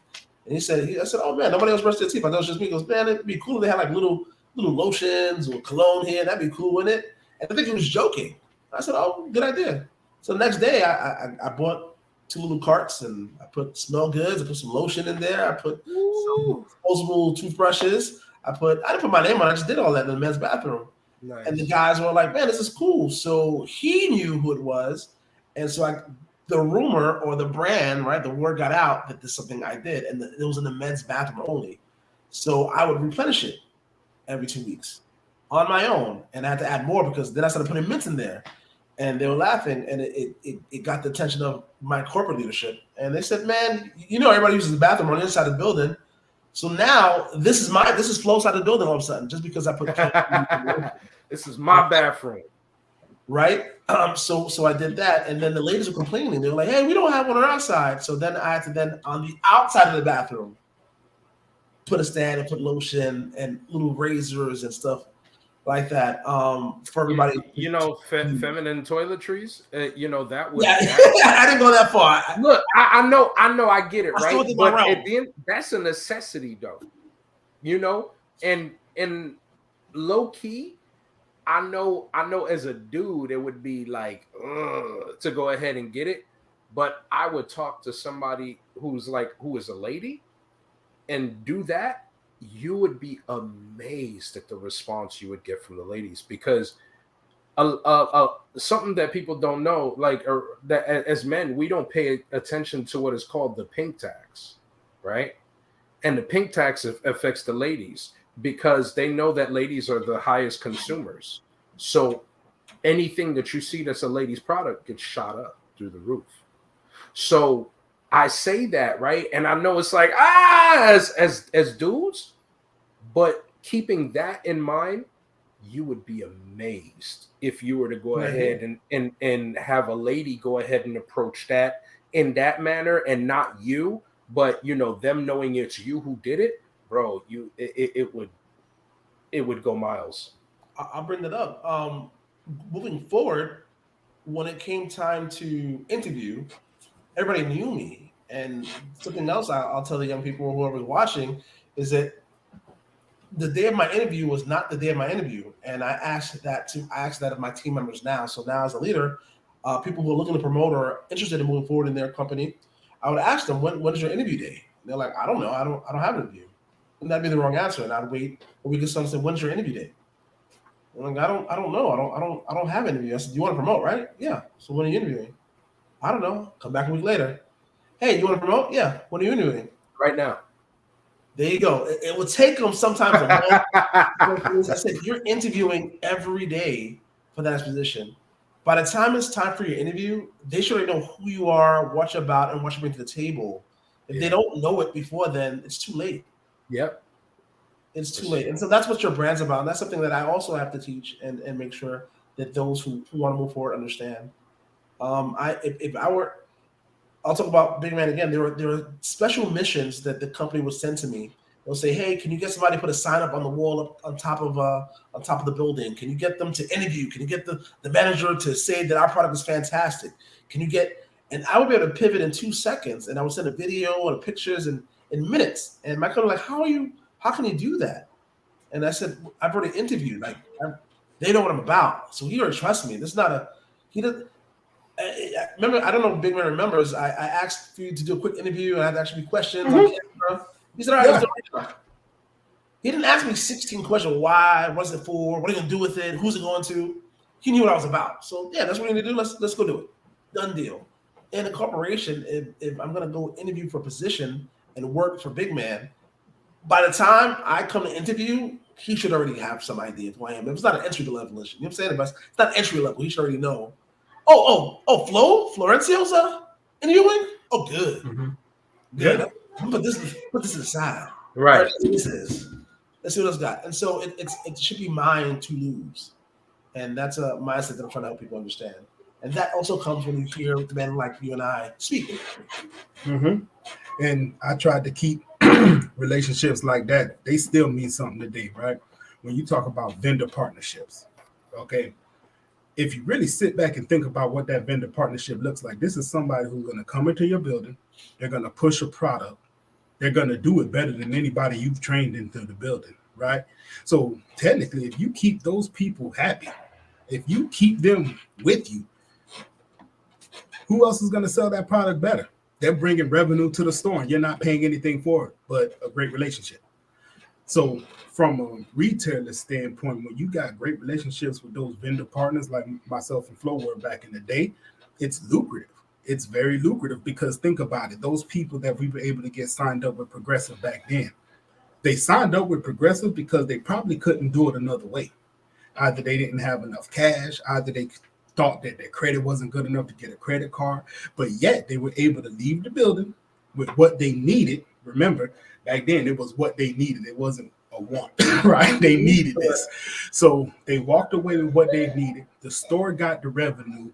and I said, "Oh man, nobody else brushed their teeth. I thought it was just me." He goes, "Man, it'd be cool if they had like little lotions or cologne here. That'd be cool, wouldn't it?" And I think he was joking. I said, "Oh, good idea." So the next day, I bought 2 little carts and I put smell goods. I put some lotion in there. I put some disposable toothbrushes. I didn't put my name on it. I just did all that in the men's bathroom. Nice. And the guys were like, "Man, this is cool." So he knew who it was. And so the rumor or the brand, right, the word got out that this is something I did. And it was in the men's bathroom only. So I would replenish it every 2 weeks on my own. And I had to add more because then I started putting mints in there. And they were laughing, and it got the attention of my corporate leadership. And they said, "Man, everybody uses the bathroom on the inside of the building. So now this is Flo's side of the building all of a sudden, just because I put this is my bathroom." Right? So I did that, and then the ladies were complaining. They were like, "Hey, we don't have one on our side." So then I had to on the outside of the bathroom put a stand and put lotion and little razors and stuff like that for everybody. Feminine toiletries. That would. Yeah, I didn't go that far. Look, I know, I get it, right? But at the end, that's a necessity, though. And low key, I know. As a dude, it would be like to go ahead and get it. But I would talk to somebody who is a lady, and do that. You would be amazed at the response you would get from the ladies, because something that people don't know, that as men, we don't pay attention to what is called the pink tax, right? And the pink tax affects the ladies because they know that ladies are the highest consumers. So anything that you see that's a lady's product gets shot up through the roof. So I say that, right? And I know it's like, as dudes, but keeping that in mind, you would be amazed if you were to go ahead and have a lady go ahead and approach that in that manner, and not you, but them knowing it's you who did it, bro. It would go miles. I'll bring that up. Moving forward, when it came time to interview, everybody knew me. And something else I'll tell the young people, whoever's watching, is that the day of my interview was not the day of my interview. And I asked that of my team members now. So now as a leader, people who are looking to promote or are interested in moving forward in their company, I would ask them, when is your interview day? And they're like, "I don't know. I don't have an interview." And that'd be the wrong answer. And I'd wait, or we could say, "When's your interview day?" I'm like, I don't know. I don't have an interview. I said, "You want to promote, right?" "Yeah." "So when are you interviewing?" "I don't know." Come back a week later. "Hey, you want to promote?" "Yeah." "When are you interviewing?" "Right now." There you go. It will take them sometimes a month. I said, you're interviewing every day for that position. By the time it's time for your interview, they should already know who you are, what you're about, and what you bring to the table. If they don't know it before then, it's too late. Yep. It's too late. And so that's what your brand's about. And that's something that I also have to teach and make sure that those who want to move forward understand. I'll talk about Big Man again. There were special missions that the company would send to me. They'll say, "Hey, can you get somebody to put a sign up on the wall on top of the building? Can you get them to interview? Can you get the manager to say that our product is fantastic? Can you get?" And I would be able to pivot in 2 seconds, and I would send a video or pictures in minutes. And my company was like, how can you do that? And I said, "I've already interviewed. They know what I'm about. So he already trusts me. This is not he doesn't." Remember, I don't know if Big Man remembers, I asked for you to do a quick interview, and I had to actually questions on camera. He said, "All right, let's do it." He didn't ask me 16 questions. Why? What's it for? What are you going to do with it? Who's it going to? He knew what I was about. So, yeah, that's what we need to do. Let's go do it. Done deal. In a corporation, if I'm going to go interview for a position and work for Big Man, by the time I come to interview, he should already have some idea of who I am. If it's not an entry level position, you know what I'm saying? But it's not entry level. He should already know. Florencio's interviewing? Oh, good. Mm-hmm. Good. Yeah. Put this to the side. Right. Let's see what this is. Let's see what it's got. And so it should be mine to lose. And that's a mindset that I'm trying to help people understand. And that also comes when you hear men like you and I speak. Mm-hmm. And I tried to keep relationships like that. They still mean something today, right? When you talk about vendor partnerships, okay, if you really sit back and think about what that vendor partnership looks like, this is somebody who's going to come into your building. They're going to push a product. They're going to do it better than anybody you've trained into the building, right? So technically, if you keep those people happy, if you keep them with you, who else is going to sell that product better? They're bringing revenue to the store and you're not paying anything for it, but a great relationship. So from a retailer standpoint, when you got great relationships with those vendor partners like myself and Flo were back in the day, it's lucrative. It's very lucrative because think about it. Those people that we were able to get signed up with Progressive back then, they signed up with Progressive because they probably couldn't do it another way. Either they didn't have enough cash, either they thought that their credit wasn't good enough to get a credit card, but yet they were able to leave the building with what they needed. Remember, back then it was what they needed. It wasn't a want, right? They needed this. So they walked away with what they needed. The store got the revenue.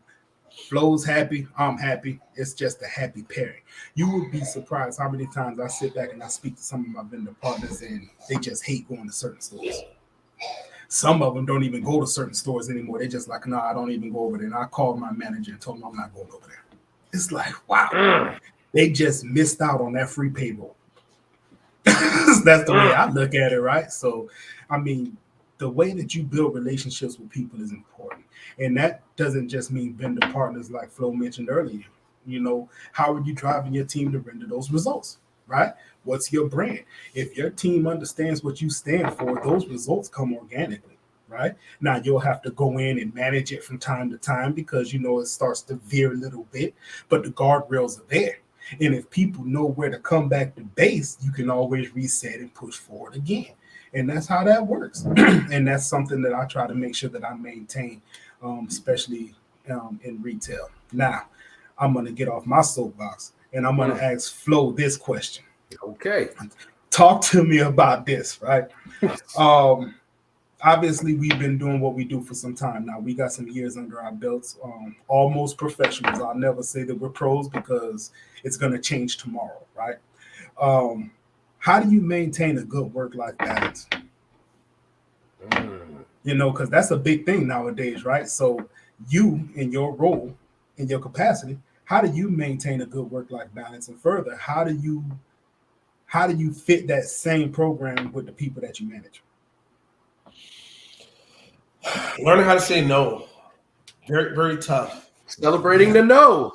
Flo's happy. I'm happy. It's just a happy pairing. You would be surprised how many times I sit back and I speak to some of my vendor partners and they just hate going to certain stores. Some of them don't even go to certain stores anymore. They're just like, no, I don't even go over there. And I called my manager and told him I'm not going over there. It's like, wow, they just missed out on that free payroll. That's the way I look at it, right? So, I mean, the way that you build relationships with people is important. And that doesn't just mean vendor partners like Flo mentioned earlier. You know, how are you driving your team to render those results, right? What's your brand? If your team understands what you stand for, those results come organically, right? Now, you'll have to go in and manage it from time to time because, you know, it starts to veer a little bit, but the guardrails are there. And if people know where to come back to base, you can always reset and push forward again. And that's how that works. And that's something that I try to make sure that I maintain, especially in retail. Now, I'm going to get off my soapbox and I'm going to ask Flo this question. Okay. Talk to me about this, right? Obviously, we've been doing what we do for some time now. We got some years under our belts, almost professionals. I'll never say that we're pros because it's going to change tomorrow, right? How do you maintain a good work-life balance? You know, because that's a big thing nowadays, right? So you, in your role, in your capacity, how do you maintain a good work-life balance? And further, how do you fit that same program with the people that you manage? Learning how to say no. Very, very tough. Celebrating the no.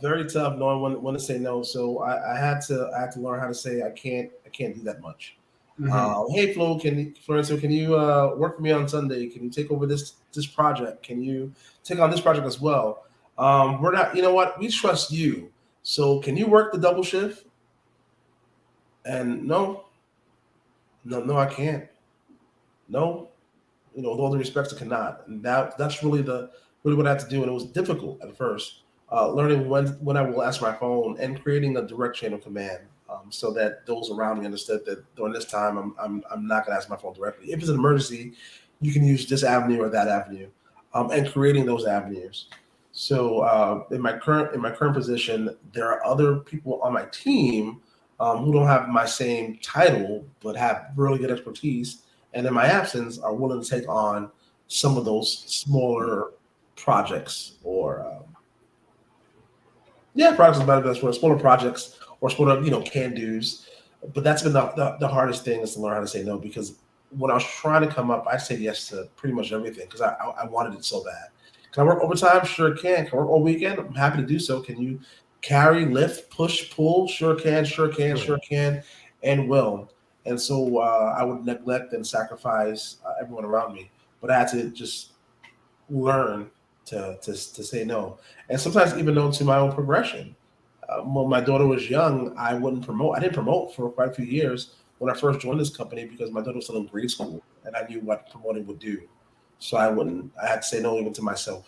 Very tough knowing when to say no. So I had to learn how to say I can't do that much. Mm-hmm. Hey Flo, Florencio, can you work for me on Sunday? Can you take over this project? Can you take on this project as well? We're not, you know what? We trust you. So can you work the double shift? And no, I can't. No, you know, with all the respects, I cannot. And that's really what I had to do. And it was difficult at first, learning when I will answer my phone and creating a direct chain of command, so that those around me understood that during this time, I'm not going to answer my phone directly. If it's an emergency, you can use this avenue or that avenue, and creating those avenues. So in my current position, there are other people on my team who don't have my same title but have really good expertise, and in my absence are willing to take on some of those smaller projects or projects is better than smaller projects or smaller, can do's. But that's been the hardest thing, is to learn how to say no, because when I was trying to come up, I said yes to pretty much everything because I wanted it so bad. Can I work overtime? Sure can. Can I work all weekend? I'm happy to do so. Can you carry, lift, push, pull? Sure can, and will. And so I would neglect and sacrifice everyone around me. But I had to just learn to say no. And sometimes even know to my own progression. When my daughter was young, I didn't promote for quite a few years when I first joined this company because my daughter was still in grade school and I knew what promoting would do. So I had to say no even to myself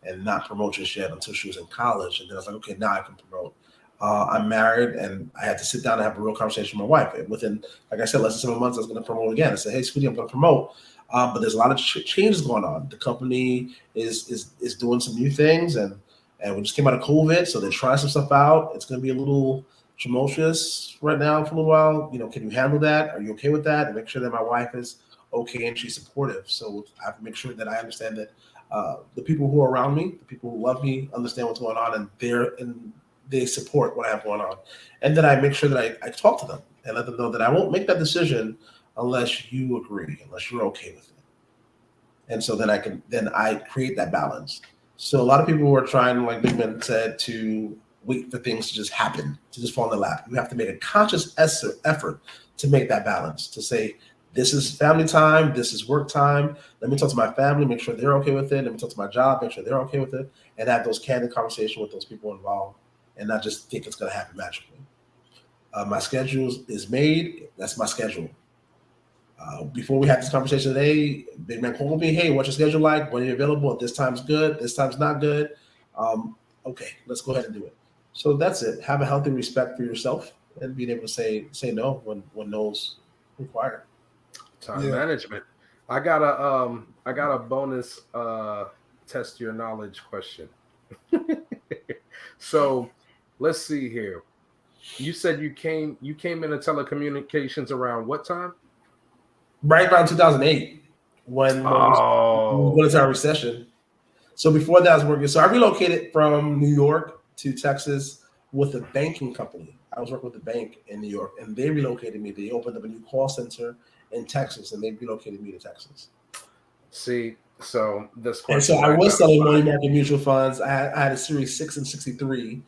and not promote just yet until she was in college. And then I was like, okay, now I can promote. I'm married, and I had to sit down and have a real conversation with my wife. And within, like I said, less than 7 months, I was going to promote again. I said, "Hey, sweetie, I'm going to promote." But there's a lot of changes going on. The company is doing some new things, and we just came out of COVID, so they're trying some stuff out. It's going to be a little tumultuous right now for a little while. Can you handle that? Are you okay with that? And make sure that my wife is okay and she's supportive. So I have to make sure that I understand that the people who are around me, the people who love me, understand what's going on, and they support what I have going on. And then I make sure that I talk to them and let them know that I won't make that decision unless you agree, unless you're okay with it. And so then I create that balance. So a lot of people were trying, like Big Ben said, to wait for things to just happen, to just fall in the lap. You have to make a conscious effort to make that balance, to say, this is family time, this is work time. Let me talk to my family, make sure they're okay with it. Let me talk to my job, make sure they're okay with it, and have those candid conversations with those people involved, and not just think it's going to happen magically. My schedule is made. That's my schedule. Before we had this conversation today, Big Man called me, "Hey, what's your schedule like? When are you available? This time's good. This time's not good. Okay, let's go ahead and do it." So that's it. Have a healthy respect for yourself and being able to say no when no's required. Time management. I got a bonus test your knowledge question. So let's see here. You said you came into telecommunications around what time? Right around 2008, when we went into our recession. So before that, I was working. So I relocated from New York to Texas with a banking company. I was working with a bank in New York, and they relocated me. They opened up a new call center in Texas, and they relocated me to Texas. See, so this question. And so I was selling money market mutual funds. I had a Series 6 and 63.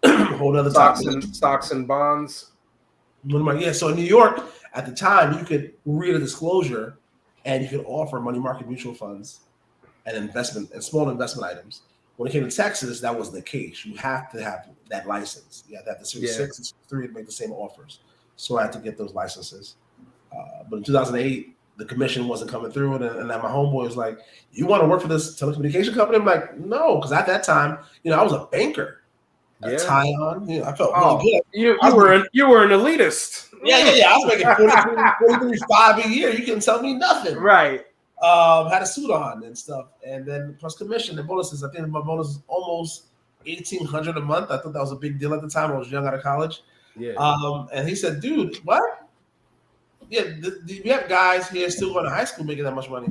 Whole other stocks and bonds. Yeah. So in New York at the time, you could read a disclosure, and you could offer money market mutual funds and investment and small investment items. When it came to Texas, that was the case. You have to have that license. You have to have the Series 6 and 3 to make the same offers. So I had to get those licenses. But in 2008, the commission wasn't coming through. And then my homeboy was like, "You want to work for this telecommunication company?" I'm like, "No," because at that time, I was a banker. A tie on. I felt really good. You were an elitist. Yeah. I was making 43.5 a year. You couldn't tell me nothing. Right. Had a suit on and stuff, and then plus commission and bonuses. I think my bonus was almost $1,800 a month. I thought that was a big deal at the time. I was young out of college. Yeah. And he said, "Dude, what? Yeah, we have guys here still going to high school making that much money."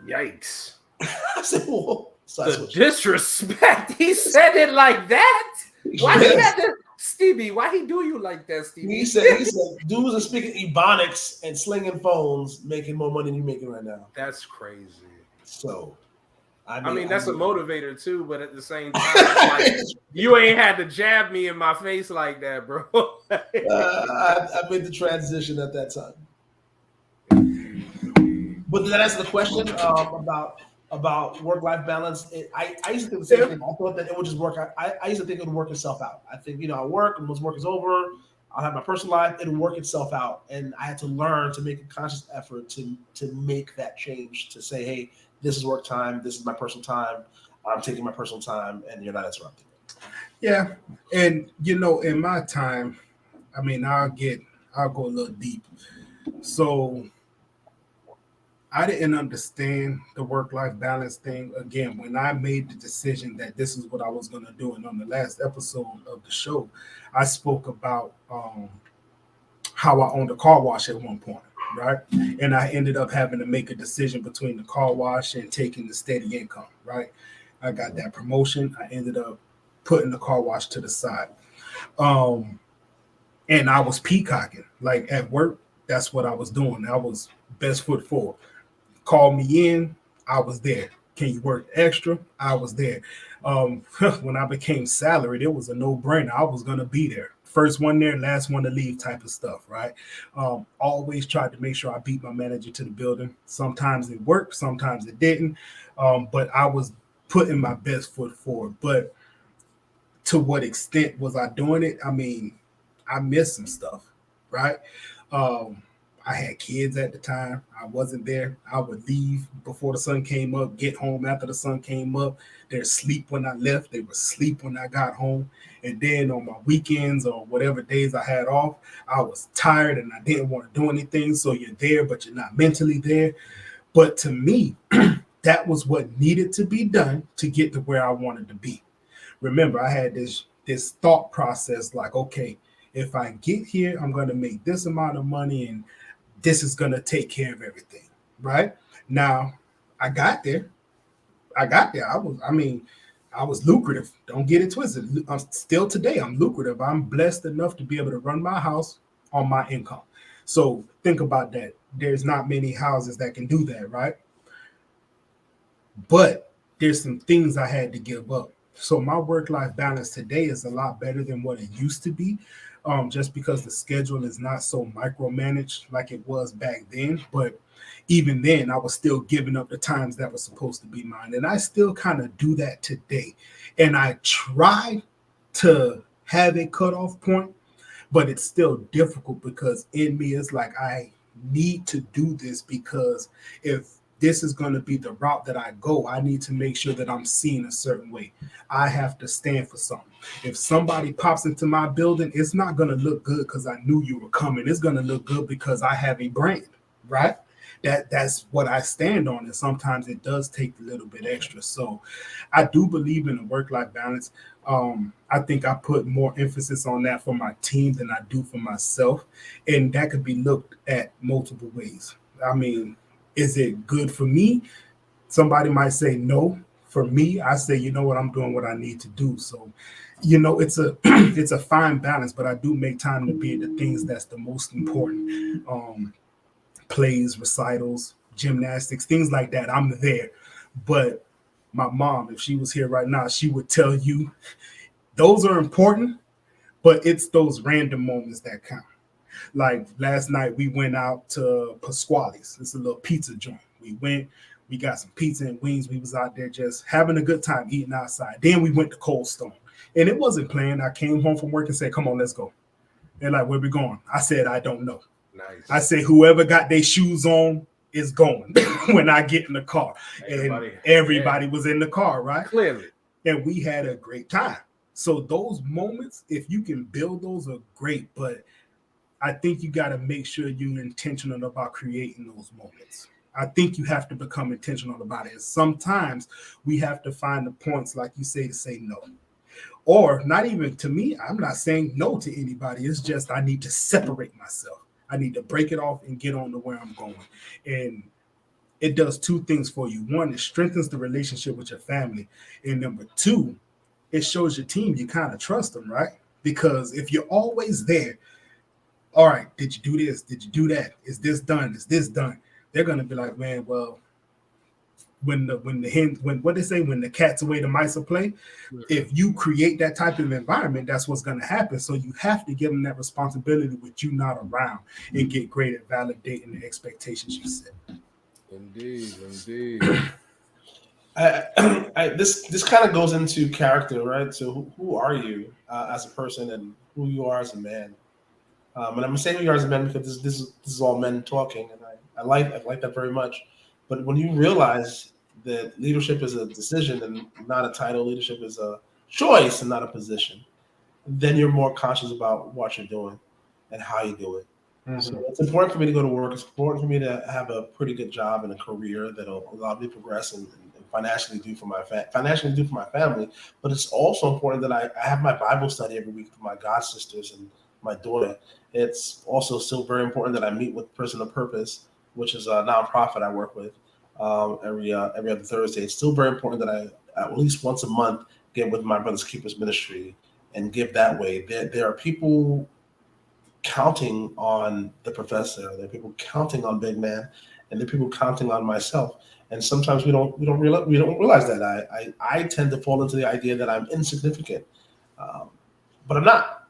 Yikes! I said, "Whoa!" So the disrespect. He said it like that. Why he had to, Stevie? Why he do you like that, Stevie? He said, dudes are speaking Ebonics and slinging phones, making more money than you making right now. That's crazy. So, I mean that's a motivator too, but at the same time, like, you ain't had to jab me in my face like that, bro. I made the transition at that time. But that answers the question about work-life balance. I used to think the same thing. I thought that it would just work. I used to think it would work itself out. I think, I work, and once work is over, I'll have my personal life. It'll work itself out. And I had to learn to make a conscious effort to make that change, to say, hey, this is work time. This is my personal time. I'm taking my personal time, and you're not interrupting it. Yeah. And, in my time, I mean, I'll go a little deep. So I didn't understand the work-life balance thing. Again, when I made the decision that this is what I was going to do, and on the last episode of the show, I spoke about how I owned a car wash at one point, right? And I ended up having to make a decision between the car wash and taking the steady income, right? I got that promotion. I ended up putting the car wash to the side. And I was peacocking. Like at work, that's what I was doing. I was best foot forward. Call me in, I was there. Can you work extra? I was there. When I became salaried, it was a no-brainer. I was going to be there. First one there, last one to leave type of stuff, right? Always tried to make sure I beat my manager to the building. Sometimes it worked, sometimes it didn't. But I was putting my best foot forward. But to what extent was I doing it? I mean, I missed some stuff, right? I had kids at the time. I wasn't there. I would leave before the sun came up, get home after the sun came up. They'd sleep when I left. They would sleep when I got home. And then on my weekends or whatever days I had off, I was tired and I didn't want to do anything. So you're there, but you're not mentally there. But to me, that was what needed to be done to get to where I wanted to be. Remember, I had this thought process like, okay, if I get here, I'm going to make this amount of money and this is going to take care of everything, right? Now, I got there. I was lucrative. Don't get it twisted. I'm still today, I'm lucrative. I'm blessed enough to be able to run my house on my income. So think about that. There's not many houses that can do that, right? But there's some things I had to give up. So my work-life balance today is a lot better than what it used to be, just because the schedule is not so micromanaged like it was back then. But even then, I was still giving up the times that were supposed to be mine. And I still kind of do that today. And I try to have a cutoff point, but it's still difficult because in me, it's like I need to do this because if this is going to be the route that I go, I need to make sure that I'm seen a certain way. I have to stand for something. If somebody pops into my building, it's not going to look good because I knew you were coming. It's going to look good because I have a brand, right? That's what I stand on. And sometimes it does take a little bit extra. So I do believe in a work-life balance. I think I put more emphasis on that for my team than I do for myself. And that could be looked at multiple ways. I mean, is it good for me? Somebody might say no. For me, I say, you know what, I'm doing what I need to do. So, it's a it's a fine balance, but I do make time to be at the things that's the most important. Plays, recitals, gymnastics, things like that. I'm there. But my mom, if she was here right now, she would tell you those are important, but it's those random moments that count. Like last night, we went out to Pasquale's. It's a little pizza joint. We got some pizza and wings. We was out there just having a good time eating outside. Then we went to Cold Stone. And it wasn't planned. I came home from work and said, come on, let's go. They're like, where we going? I said, I don't know. Nice. I say, whoever got their shoes on is going when I get in the car. Everybody was in the car, right? Clearly. And we had a great time. So those moments, if you can build those, are great. But I think you got to make sure you're intentional about creating those moments. I think you have to become intentional about it. And sometimes we have to find the points, like you say, to say no. Or not even to me, I'm not saying no to anybody. It's just I need to separate myself. I need to break it off and get on to where I'm going. And it does two things for you. One, it strengthens the relationship with your family. And number two, it shows your team you kind of trust them, right? Because if you're always there, all right, did you do this? Did you do that? Is this done? Is this done? They're gonna be like, man, well, when the cat's away, the mice will play. If you create that type of environment, that's what's gonna happen. So you have to give them that responsibility with you not around and get great at validating the expectations you set. Indeed. This kind of goes into character, right? So who are you as a person and who you are as a man? And I'm saying who you are as a man because this is all men talking, and I like that very much. But when you realize that leadership is a decision and not a title, leadership is a choice and not a position, then you're more conscious about what you're doing and how you do it. Mm-hmm. So it's important for me to go to work. It's important for me to have a pretty good job and a career that'll allow me to progress and financially do for my family. But it's also important that I have my Bible study every week with my god sisters and my daughter. It's also still very important that I meet with Person of Purpose, which is a nonprofit I work with every other Thursday. It's still very important that I at least once a month get with my Brothers Keepers Ministry and give that way. There are people counting on the professor. There are people counting on Big Man, and there are people counting on myself. And sometimes we don't realize that. I tend to fall into the idea that I'm insignificant, but I'm not.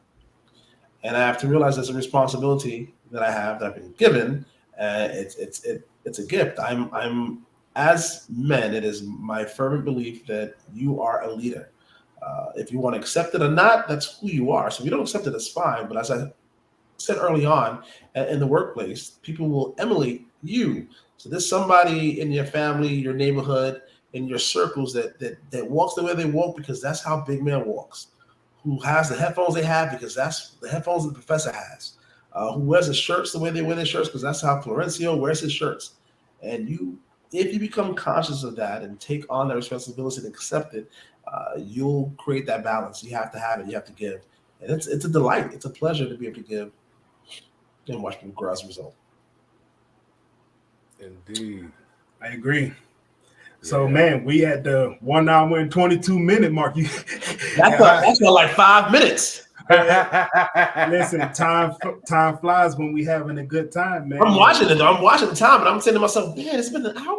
And I have to realize there's a responsibility that I have that I've been given. It's a gift. I'm as men. It is my fervent belief that you are a leader. If you want to accept it or not, that's who you are. So if you don't accept it, that's fine. But as I said early on in the workplace, people will emulate you. So there's somebody in your family, your neighborhood, in your circles that walks the way they walk because that's how big man walks. Who has the headphones they have because that's the headphones the professor has. Who wears the shirts the way they wear their shirts because that's how Florencio wears his shirts. And if you become conscious of that and take on that responsibility and accept it, you'll create that balance. You have to have it. You have to give. And it's a delight. It's a pleasure to be able to give and watch people grow as a result. Indeed. I agree. So, man, we at the 1 hour and 22-minute mark. That's like 5 minutes. Listen, time flies when we having a good time, man. I'm watching it. I'm watching the time, and I'm saying to myself, man, it's been an hour.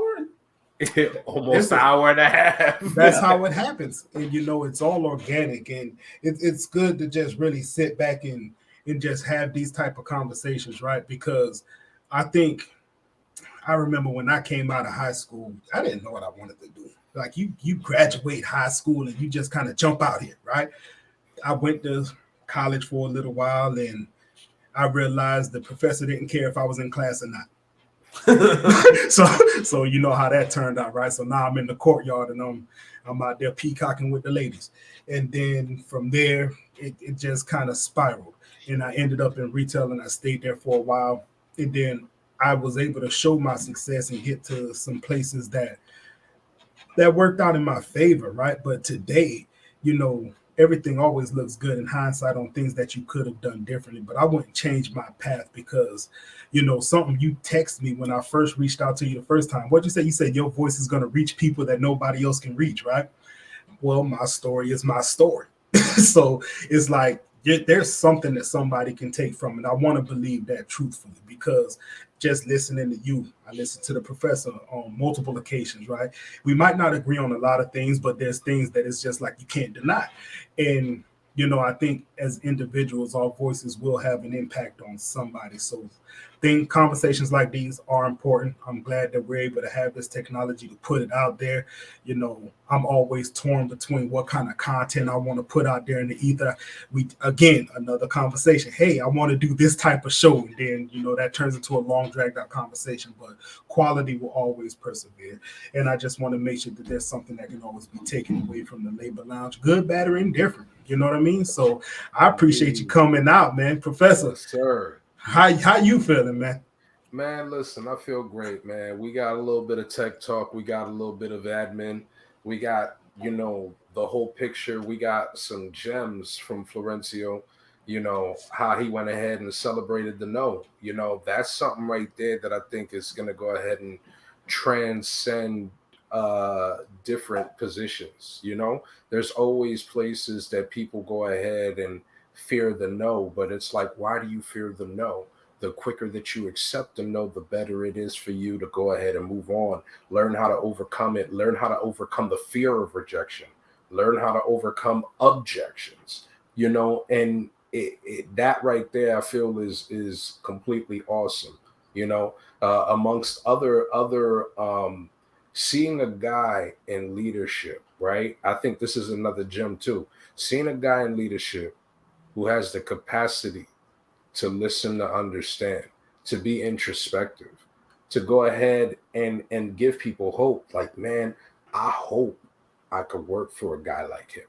Almost an hour and a half. That's how it happens. And, it's all organic. And it's good to just really sit back and just have these type of conversations, right? Because I remember when I came out of high school, I didn't know what I wanted to do. Like you graduate high school and you just kind of jump out here, right? I went to college for a little while and I realized the professor didn't care if I was in class or not. so you know how that turned out, right? So now I'm in the courtyard and I'm out there peacocking with the ladies. And then from there, it just kind of spiraled. And I ended up in retail and I stayed there for a while. And then I was able to show my success and get to some places that worked out in my favor, right? But today, everything always looks good in hindsight on things that you could have done differently. But I wouldn't change my path because, something you text me when I first reached out to you the first time. What'd you say? You said your voice is going to reach people that nobody else can reach, right? Well, my story is my story. So it's like there's something that somebody can take from it. I want to believe that truthfully because just listening to you, I listened to the professor on multiple occasions, right? We might not agree on a lot of things, but there's things that it's just like you can't deny. And, I think as individuals, our voices will have an impact on somebody. So conversations like these are important. I'm glad that we're able to have this technology to put it out there. I'm always torn between what kind of content I want to put out there in the ether. Again, another conversation. Hey, I want to do this type of show. And then, that turns into a long dragged out conversation, but quality will always persevere. And I just want to make sure that there's something that can always be taken away from the Labor Lounge, good, bad, or indifferent. You know what I mean? So I appreciate you coming out, man. Professor. Yes, sir. How you feeling, man? Man, listen, I feel great, man. We got a little bit of tech talk. We got a little bit of admin. We got, the whole picture. We got some gems from Florencio, how he went ahead and celebrated the no. That's something right there that I think is going to go ahead and transcend different positions. There's always places that people go ahead and fear the no, but it's like, why do you fear the no? The quicker that you accept the no, the better it is for you to go ahead and move on. Learn how to overcome it. Learn how to overcome the fear of rejection. Learn how to overcome objections. And that right there, I feel is completely awesome. Amongst other seeing a guy in leadership, right? I think this is another gem too. Seeing a guy in leadership who has the capacity to listen, to understand, to be introspective, to go ahead and give people hope. Like, man, I hope I could work for a guy like him.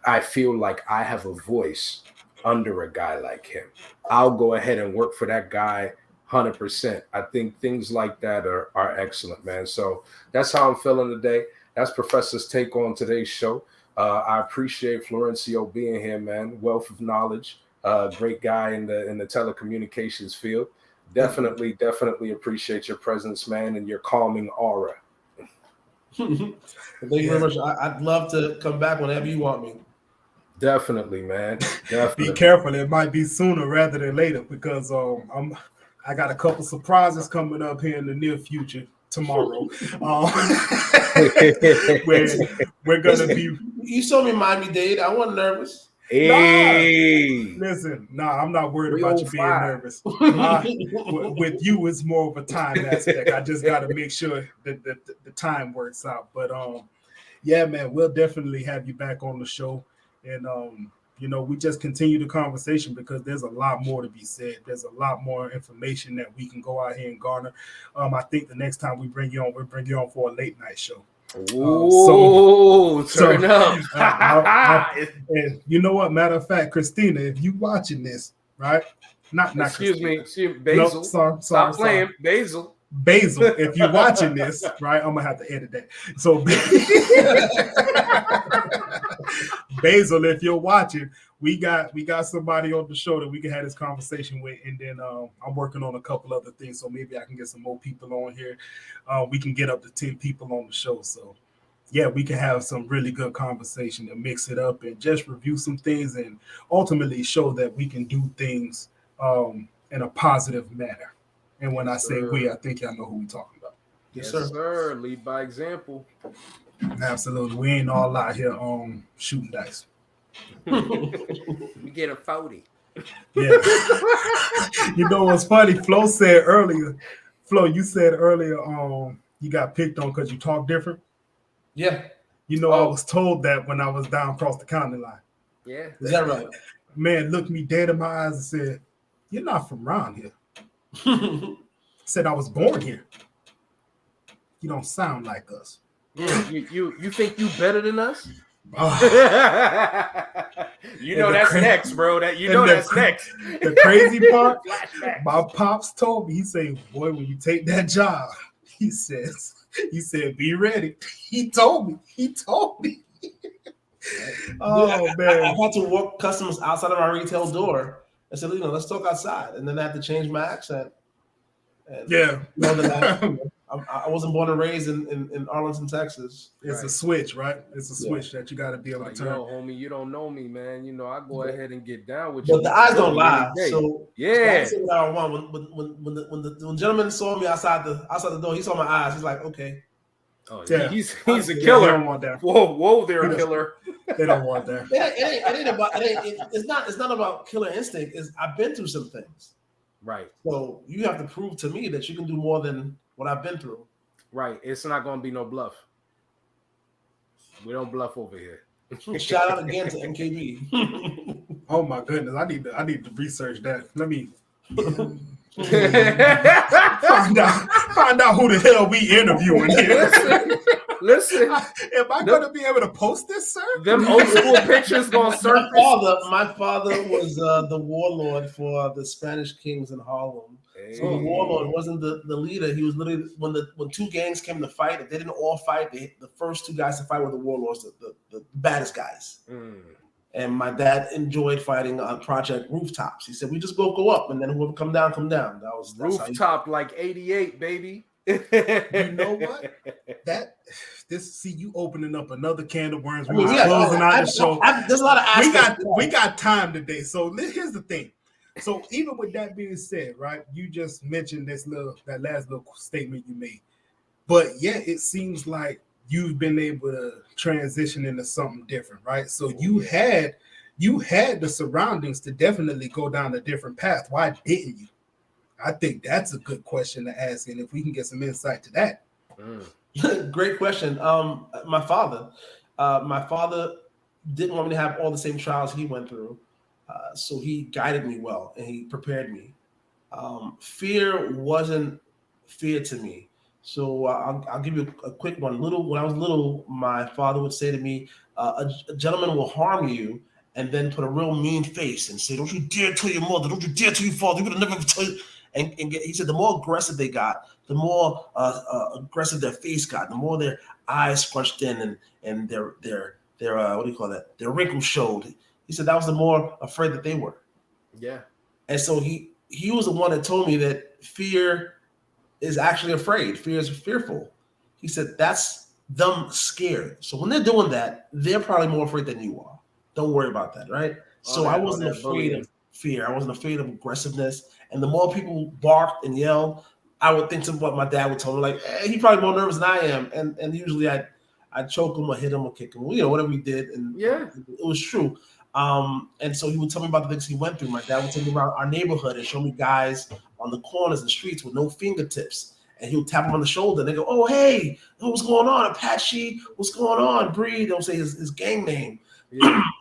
I feel like I have a voice under a guy like him. I'll go ahead and work for that guy 100%. I think things like that are excellent, man. So that's how I'm feeling today. That's Professor's take on today's show. I appreciate Florencio being here, man. Wealth of knowledge. Great guy in the telecommunications field. Definitely appreciate your presence, man, and your calming aura. Thank you very much. I'd love to come back whenever you want me. Definitely, man. Definitely. Be careful. It might be sooner rather than later because I got a couple surprises coming up here in the near future tomorrow. We're gonna be. You saw me Miami-Dade. I wasn't nervous. Hey, I'm not worried about you being nervous. With you, it's more of a time aspect. I just got to make sure that the time works out. But yeah, man, we'll definitely have you back on the show. And you know, we just continue the conversation because there's a lot more to be said. There's a lot more information that we can go out here and garner. I think the next time we bring you on, we'll bring you on for a late night show. Turn up. And you know what? Matter of fact, Christina, if you watching this, right? Not Excuse Christina. me, Basil. No, sorry, Stop playing, Basil. Basil, if you're watching this, right, I'm gonna have to edit that. So Basil, if you're watching, we got somebody on the show that we can have this conversation with, and then I'm working on a couple other things, so maybe I can get some more people on here. We can get up to 10 people on the show, so yeah, we can have some really good conversation and mix it up and just review some things and ultimately show that we can do things in a positive manner. And when I say we, I think y'all know who we're talking about. Yes, sir. Lead by example. Absolutely. We ain't all out here shooting dice. We get a 40. Yeah. You know what's funny? Flo said earlier, you said earlier you got picked on because you talk different. Yeah. You know, I was told that when I was down across the county line. Yeah. Is that right? Man looked me dead in my eyes and said, "You're not from around here." Said I was born here. You don't sound like us. You think you better than us? Oh. You know that's next, bro. That's next. The crazy part, my pops told me, he said, "Boy, when you take that job," he said, "Be ready." He told me. Oh man. I had to walk customers outside of my retail door. I said, let's talk outside. And then I had to change my accent. And yeah. I wasn't born and raised in Arlington, Texas. It's a switch, right? It's a switch that you got to be able to turn. Yo, homie, you don't know me, man. You know, I go ahead and get down with you. But the eyes don't lie. So yeah. When the gentleman saw me outside the door, he saw my eyes. He's like, okay. Oh, yeah. He's a killer. They don't want that. Whoa, they're a killer. They don't want that. It's not about killer instinct. I've been through some things. Right. So you have to prove to me that you can do more than what I've been through. Right. It's not going to be no bluff. We don't bluff over here. Shout out again to MKB. Oh my goodness, I need to research that. Let me find out who the hell we interviewing here. Listen. Am I going to be able to post this, sir? Them old school pictures going to surface. My father was the warlord for the Spanish kings in Harlem. Hey. So the warlord wasn't the leader. He was literally when two gangs came to fight. If they didn't all fight, the first two guys to fight were the warlords, the baddest guys. Mm. And my dad enjoyed fighting on Project Rooftops. He said, "We just go up, and then whoever come down, come down." That's Rooftop like 88, baby. You know what? You opening up another can of worms. We're closing out the show. There's a lot of aspects. We got time today. So here's the thing. So even with that being said, right? You just mentioned that last little statement you made, but yeah, it seems like you've been able to transition into something different, right? So you had the surroundings to definitely go down a different path. Why didn't you? I think that's a good question to ask, and if we can get some insight to that. Great question. My father didn't want me to have all the same trials he went through, so he guided me well and he prepared me. Fear wasn't fear to me. So I'll give you a quick one. When I was little, my father would say to me, a gentleman will harm you and then put a real mean face and say, "Don't you dare tell your mother, don't you dare tell your father, you would have never tell you." And he said the more aggressive they got, the more aggressive their face got, the more their eyes scrunched in and their what do you call that? Their wrinkles showed. He said that was the more afraid that they were. Yeah. And so he was the one that told me that fear is actually afraid. Fear is fearful. He said that's them scared. So when they're doing that, they're probably more afraid than you are. Don't worry about that, right? So I wasn't afraid of fear. I wasn't afraid of aggressiveness. And the more people barked and yelled, I would think of what my dad would tell me, like, hey, he's probably more nervous than I am. And usually I'd choke him or hit him or kick him, whatever he did. And yeah, it was true. And so he would tell me about the things he went through. My dad would tell me about our neighborhood and show me guys on the corners and streets with no fingertips. And he would tap him on the shoulder and they go, "Oh, hey, what's going on? Apache, what's going on? Bree." They'll say his gang name.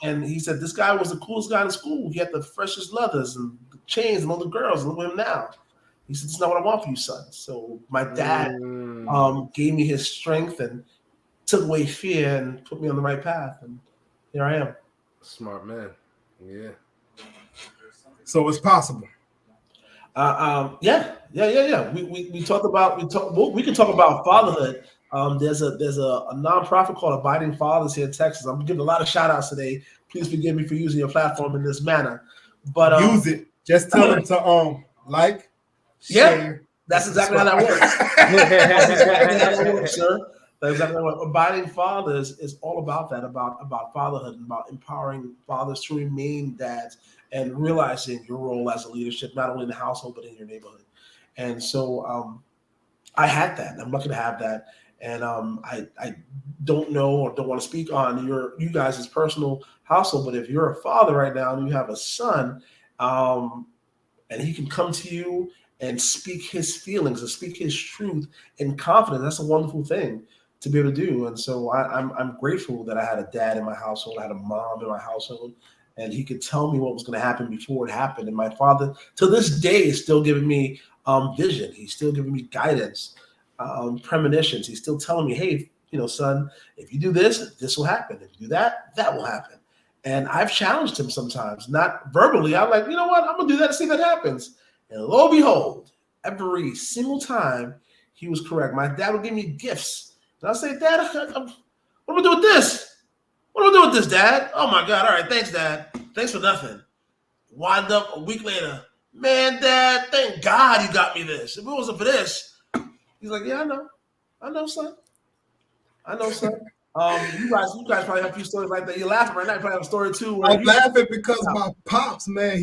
And he said this guy was the coolest guy in school. He had the freshest leathers and the chains and all the girls. Look at him now. He said, "This is not what I want for you, son." So my dad gave me his strength and took away fear and put me on the right path. And here I am. Smart man. Yeah. So it's possible. Yeah. We talked about we can talk about fatherhood. There's a nonprofit called Abiding Fathers here in Texas. I'm giving a lot of shout outs today. Please forgive me for using your platform in this manner. But use it. Just tell them to like, share. That's exactly how that works. That's exactly how that works, sir. That's exactly what Abiding Fathers is all about. That about fatherhood and about empowering fathers to remain dads and realizing your role as a leadership, not only in the household but in your neighborhood. And so I had that. I'm lucky to have that. And I don't know or don't want to speak on you guys' personal household, but if you're a father right now and you have a son, and he can come to you and speak his feelings and speak his truth in confidence, that's a wonderful thing to be able to do. And so I'm grateful that I had a dad in my household, I had a mom in my household, and he could tell me what was going to happen before it happened. And my father, to this day, is still giving me vision. He's still giving me guidance, premonitions. He's still telling me, hey, son, if you do this, this will happen. If you do that, that will happen. And I've challenged him sometimes, not verbally. I'm like, you know what? I'm going to do that and see if that happens. And lo and behold, every single time he was correct. My dad would give me gifts. And I'll say, Dad, what am I going to do with this? What am I doing with this, Dad? Oh, my God. All right. Thanks, Dad. Thanks for nothing. Wind up a week later. Man, Dad, thank God you got me this. If it wasn't for this. He's like, yeah, I know. I know, son. You guys probably have a few stories like that. You're laughing right now. You probably have a story too. I'm laughing because my pops, man,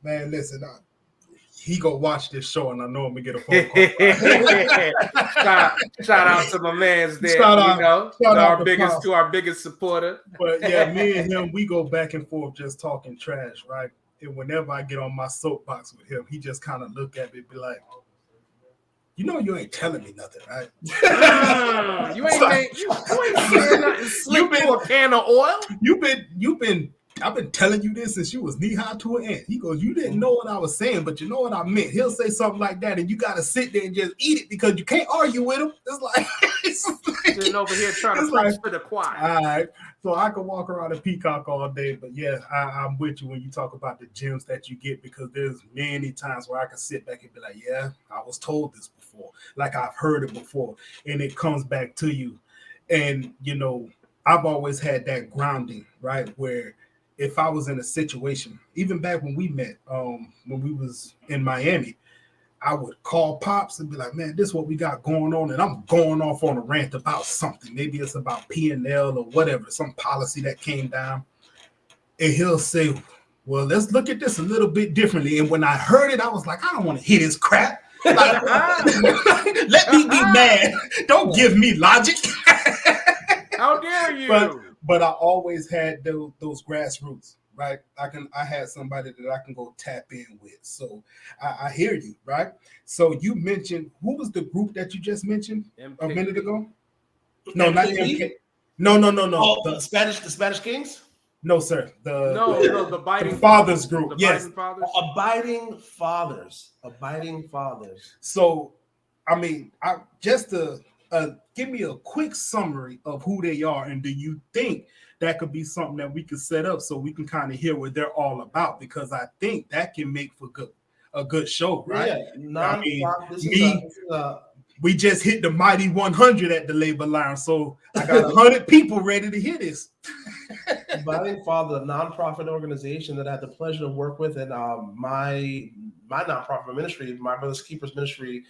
man, listen, he gonna watch this show, and I know I'm gonna get a phone call. shout out to my man's there. Shout out to our biggest supporter. But yeah, me and him, we go back and forth just talking trash, right? And whenever I get on my soapbox with him, he just kind of look at me and be like, you ain't telling me nothing, right? You ain't saying nothing slick to a can of oil. I've been telling you this since you was knee high to an ant. He goes, you didn't know what I was saying, but you know what I meant. He'll say something like that, and you got to sit there and just eat it because you can't argue with him. It's like sitting over here trying to preach for the choir. All right, so I can walk around a peacock all day, but yeah, I'm with you when you talk about the gems that you get, because there's many times where I can sit back and be like, yeah, I was told this before, like I've heard it before, and it comes back to you. And I've always had that grounding, right, where if I was in a situation, even back when we met, when we was in Miami, I would call Pops and be like, man, this is what we got going on. And I'm going off on a rant about something. Maybe it's about P&L or whatever, some policy that came down. And he'll say, well, let's look at this a little bit differently. And when I heard it, I was like, I don't want to hear this crap. Like, let me be mad. Don't give me logic. How dare you? But I always had those grassroots, right? I had somebody that I can go tap in with. So I hear you, right? So you mentioned, who was the group that you just mentioned a minute ago? No, not MK. No. Oh, the Spanish Kings? No, sir. The Abiding Fathers group. Yes. Abiding Fathers. So, I mean, just to give me a quick summary of who they are, and do you think that could be something that we could set up so we can kind of hear what they're all about? Because I think that can make for a good show, right? Yeah, we just hit the mighty 100 at the labor line, so I got 100 people ready to hear this. Abiding Father, a nonprofit organization that I had the pleasure to work with, and my nonprofit ministry, My Brother's Keepers Ministry,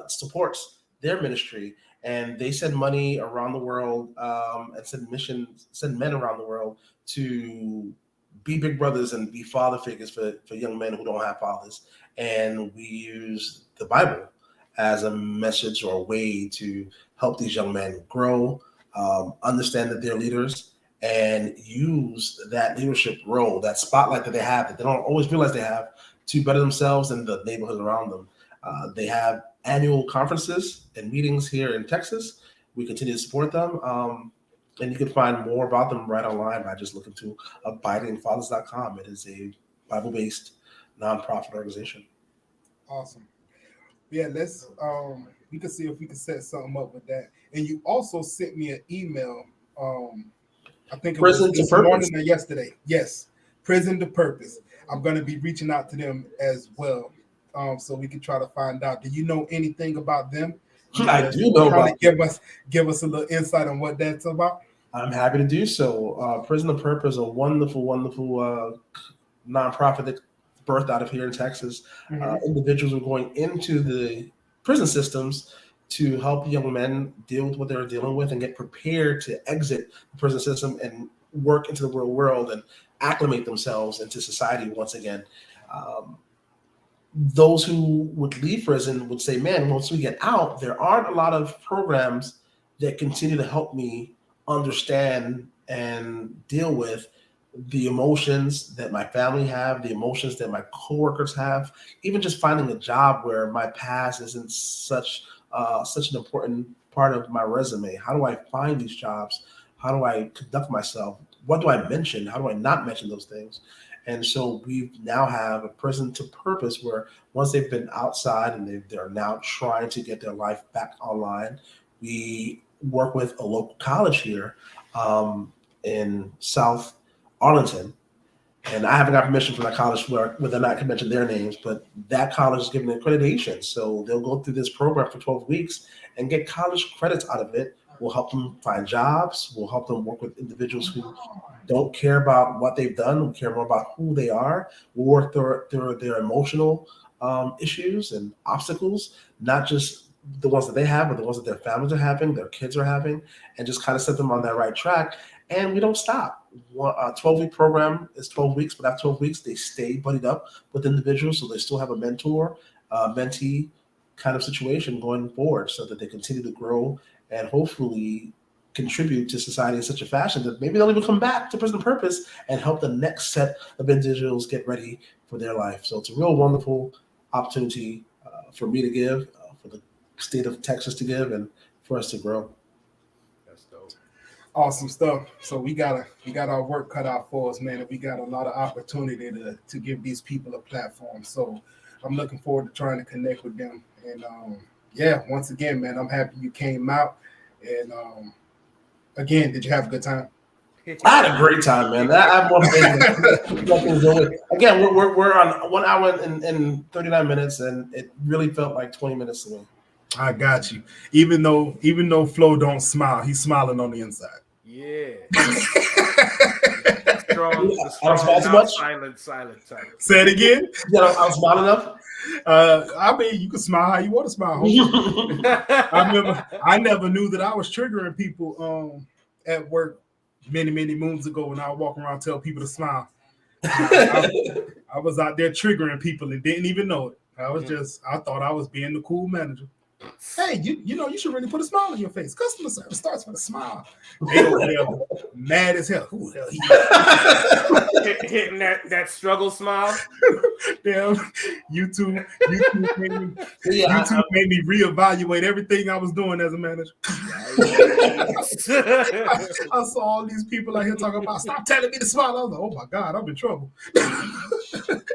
supports their ministry. And they send money around the world and send men around the world to be big brothers and be father figures for young men who don't have fathers. And we use the Bible as a message or a way to help these young men grow, understand that they're leaders, and use that leadership role, that spotlight that they have that they don't always realize they have, to better themselves and the neighborhood around them. They have annual conferences and meetings here in Texas. We continue to support them. And you can find more about them right online by just looking to abidingfathers.com. It is a Bible-based nonprofit organization. Awesome. Yeah, let's we can see if we can set something up with that. And you also sent me an email. I think it Prison was to this Purpose. morning or yesterday. Yes, Prison to Purpose. I'm going to be reaching out to them as well, so we can try to find out. Do you know anything about them? I do know about to give us a little insight on what that's about. I'm happy to do so. Prison to Purpose, a wonderful, wonderful nonprofit that birthed out of here in Texas. Individuals are going into the prison systems to help young men deal with what they're dealing with and get prepared to exit the prison system and work into the real world and acclimate themselves into society once again. Those who would leave prison would say, man, once we get out, there aren't a lot of programs that continue to help me understand and deal with the emotions that my family have, the emotions that my coworkers have, even just finding a job where my past isn't such an important part of my resume. How do I find these jobs? How do I conduct myself? What do I mention? How do I not mention those things? And so we now have a Prison to Purpose where once they've been outside and they're now trying to get their life back online, we work with a local college here in South Arlington. And I haven't got permission from that college where they're not going to mention their names, but that college is giving accreditation. So they'll go through this program for 12 weeks and get college credits out of it. We'll help them find jobs. We'll help them work with individuals who don't care about what they've done, who care more about who they are. We'll work through their emotional issues and obstacles, not just the ones that they have, but the ones that their families are having, their kids are having, and just kind of set them on that right track. And we don't stop. A 12-week program is 12 weeks, but after 12 weeks, they stay buddied up with individuals, so they still have a mentor, mentee kind of situation going forward so that they continue to grow and hopefully contribute to society in such a fashion that maybe they'll even come back to Prison Purpose and help the next set of individuals get ready for their life. So it's a real wonderful opportunity for me to give, for the state of Texas to give, and for us to grow. That's dope. Awesome stuff. So we got our work cut out for us, man, and we got a lot of opportunity to give these people a platform. So I'm looking forward to trying to connect with them. And yeah, once again, man, I'm happy you came out. And again, did you have a good time? I had a great time, man. I have more things. Again, we're on 1 hour and 39 minutes, and it really felt like 20 minutes to me. I got you. Even though Flo don't smile, he's smiling on the inside. Yeah. Silent type. Say it again. Yeah, I was smiling enough. I mean, you can smile how you want to smile. I never knew that I was triggering people at work many moons ago when I would walk around and tell people to smile. I was out there triggering people and didn't even know it. I thought I was being the cool manager. Hey, you know, you should really put a smile on your face. Customer service starts with a smile. They over there mad as hell. Who the hell he hitting that struggle smile? Damn, YouTube made me reevaluate everything I was doing as a manager. I saw all these people out here talking about stop telling me to smile. I was like, oh my God, I'm in trouble.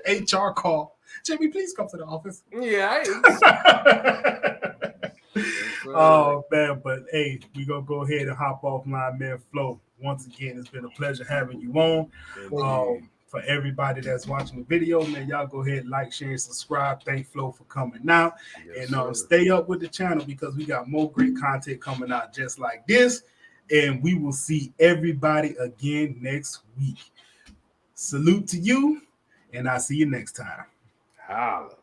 HR call. Jimmy, please come to the office. Yeah. Oh man, but hey, we gonna go ahead and hop off line, man. Flo, once again, it's been a pleasure having you on. For everybody that's watching the video, man, y'all go ahead, like, share, and subscribe. Thank Flo for coming out. Yes, and stay up with the channel because we got more great content coming out just like this. And we will see everybody again next week. Salute to you, and I'll see you next time. Holla.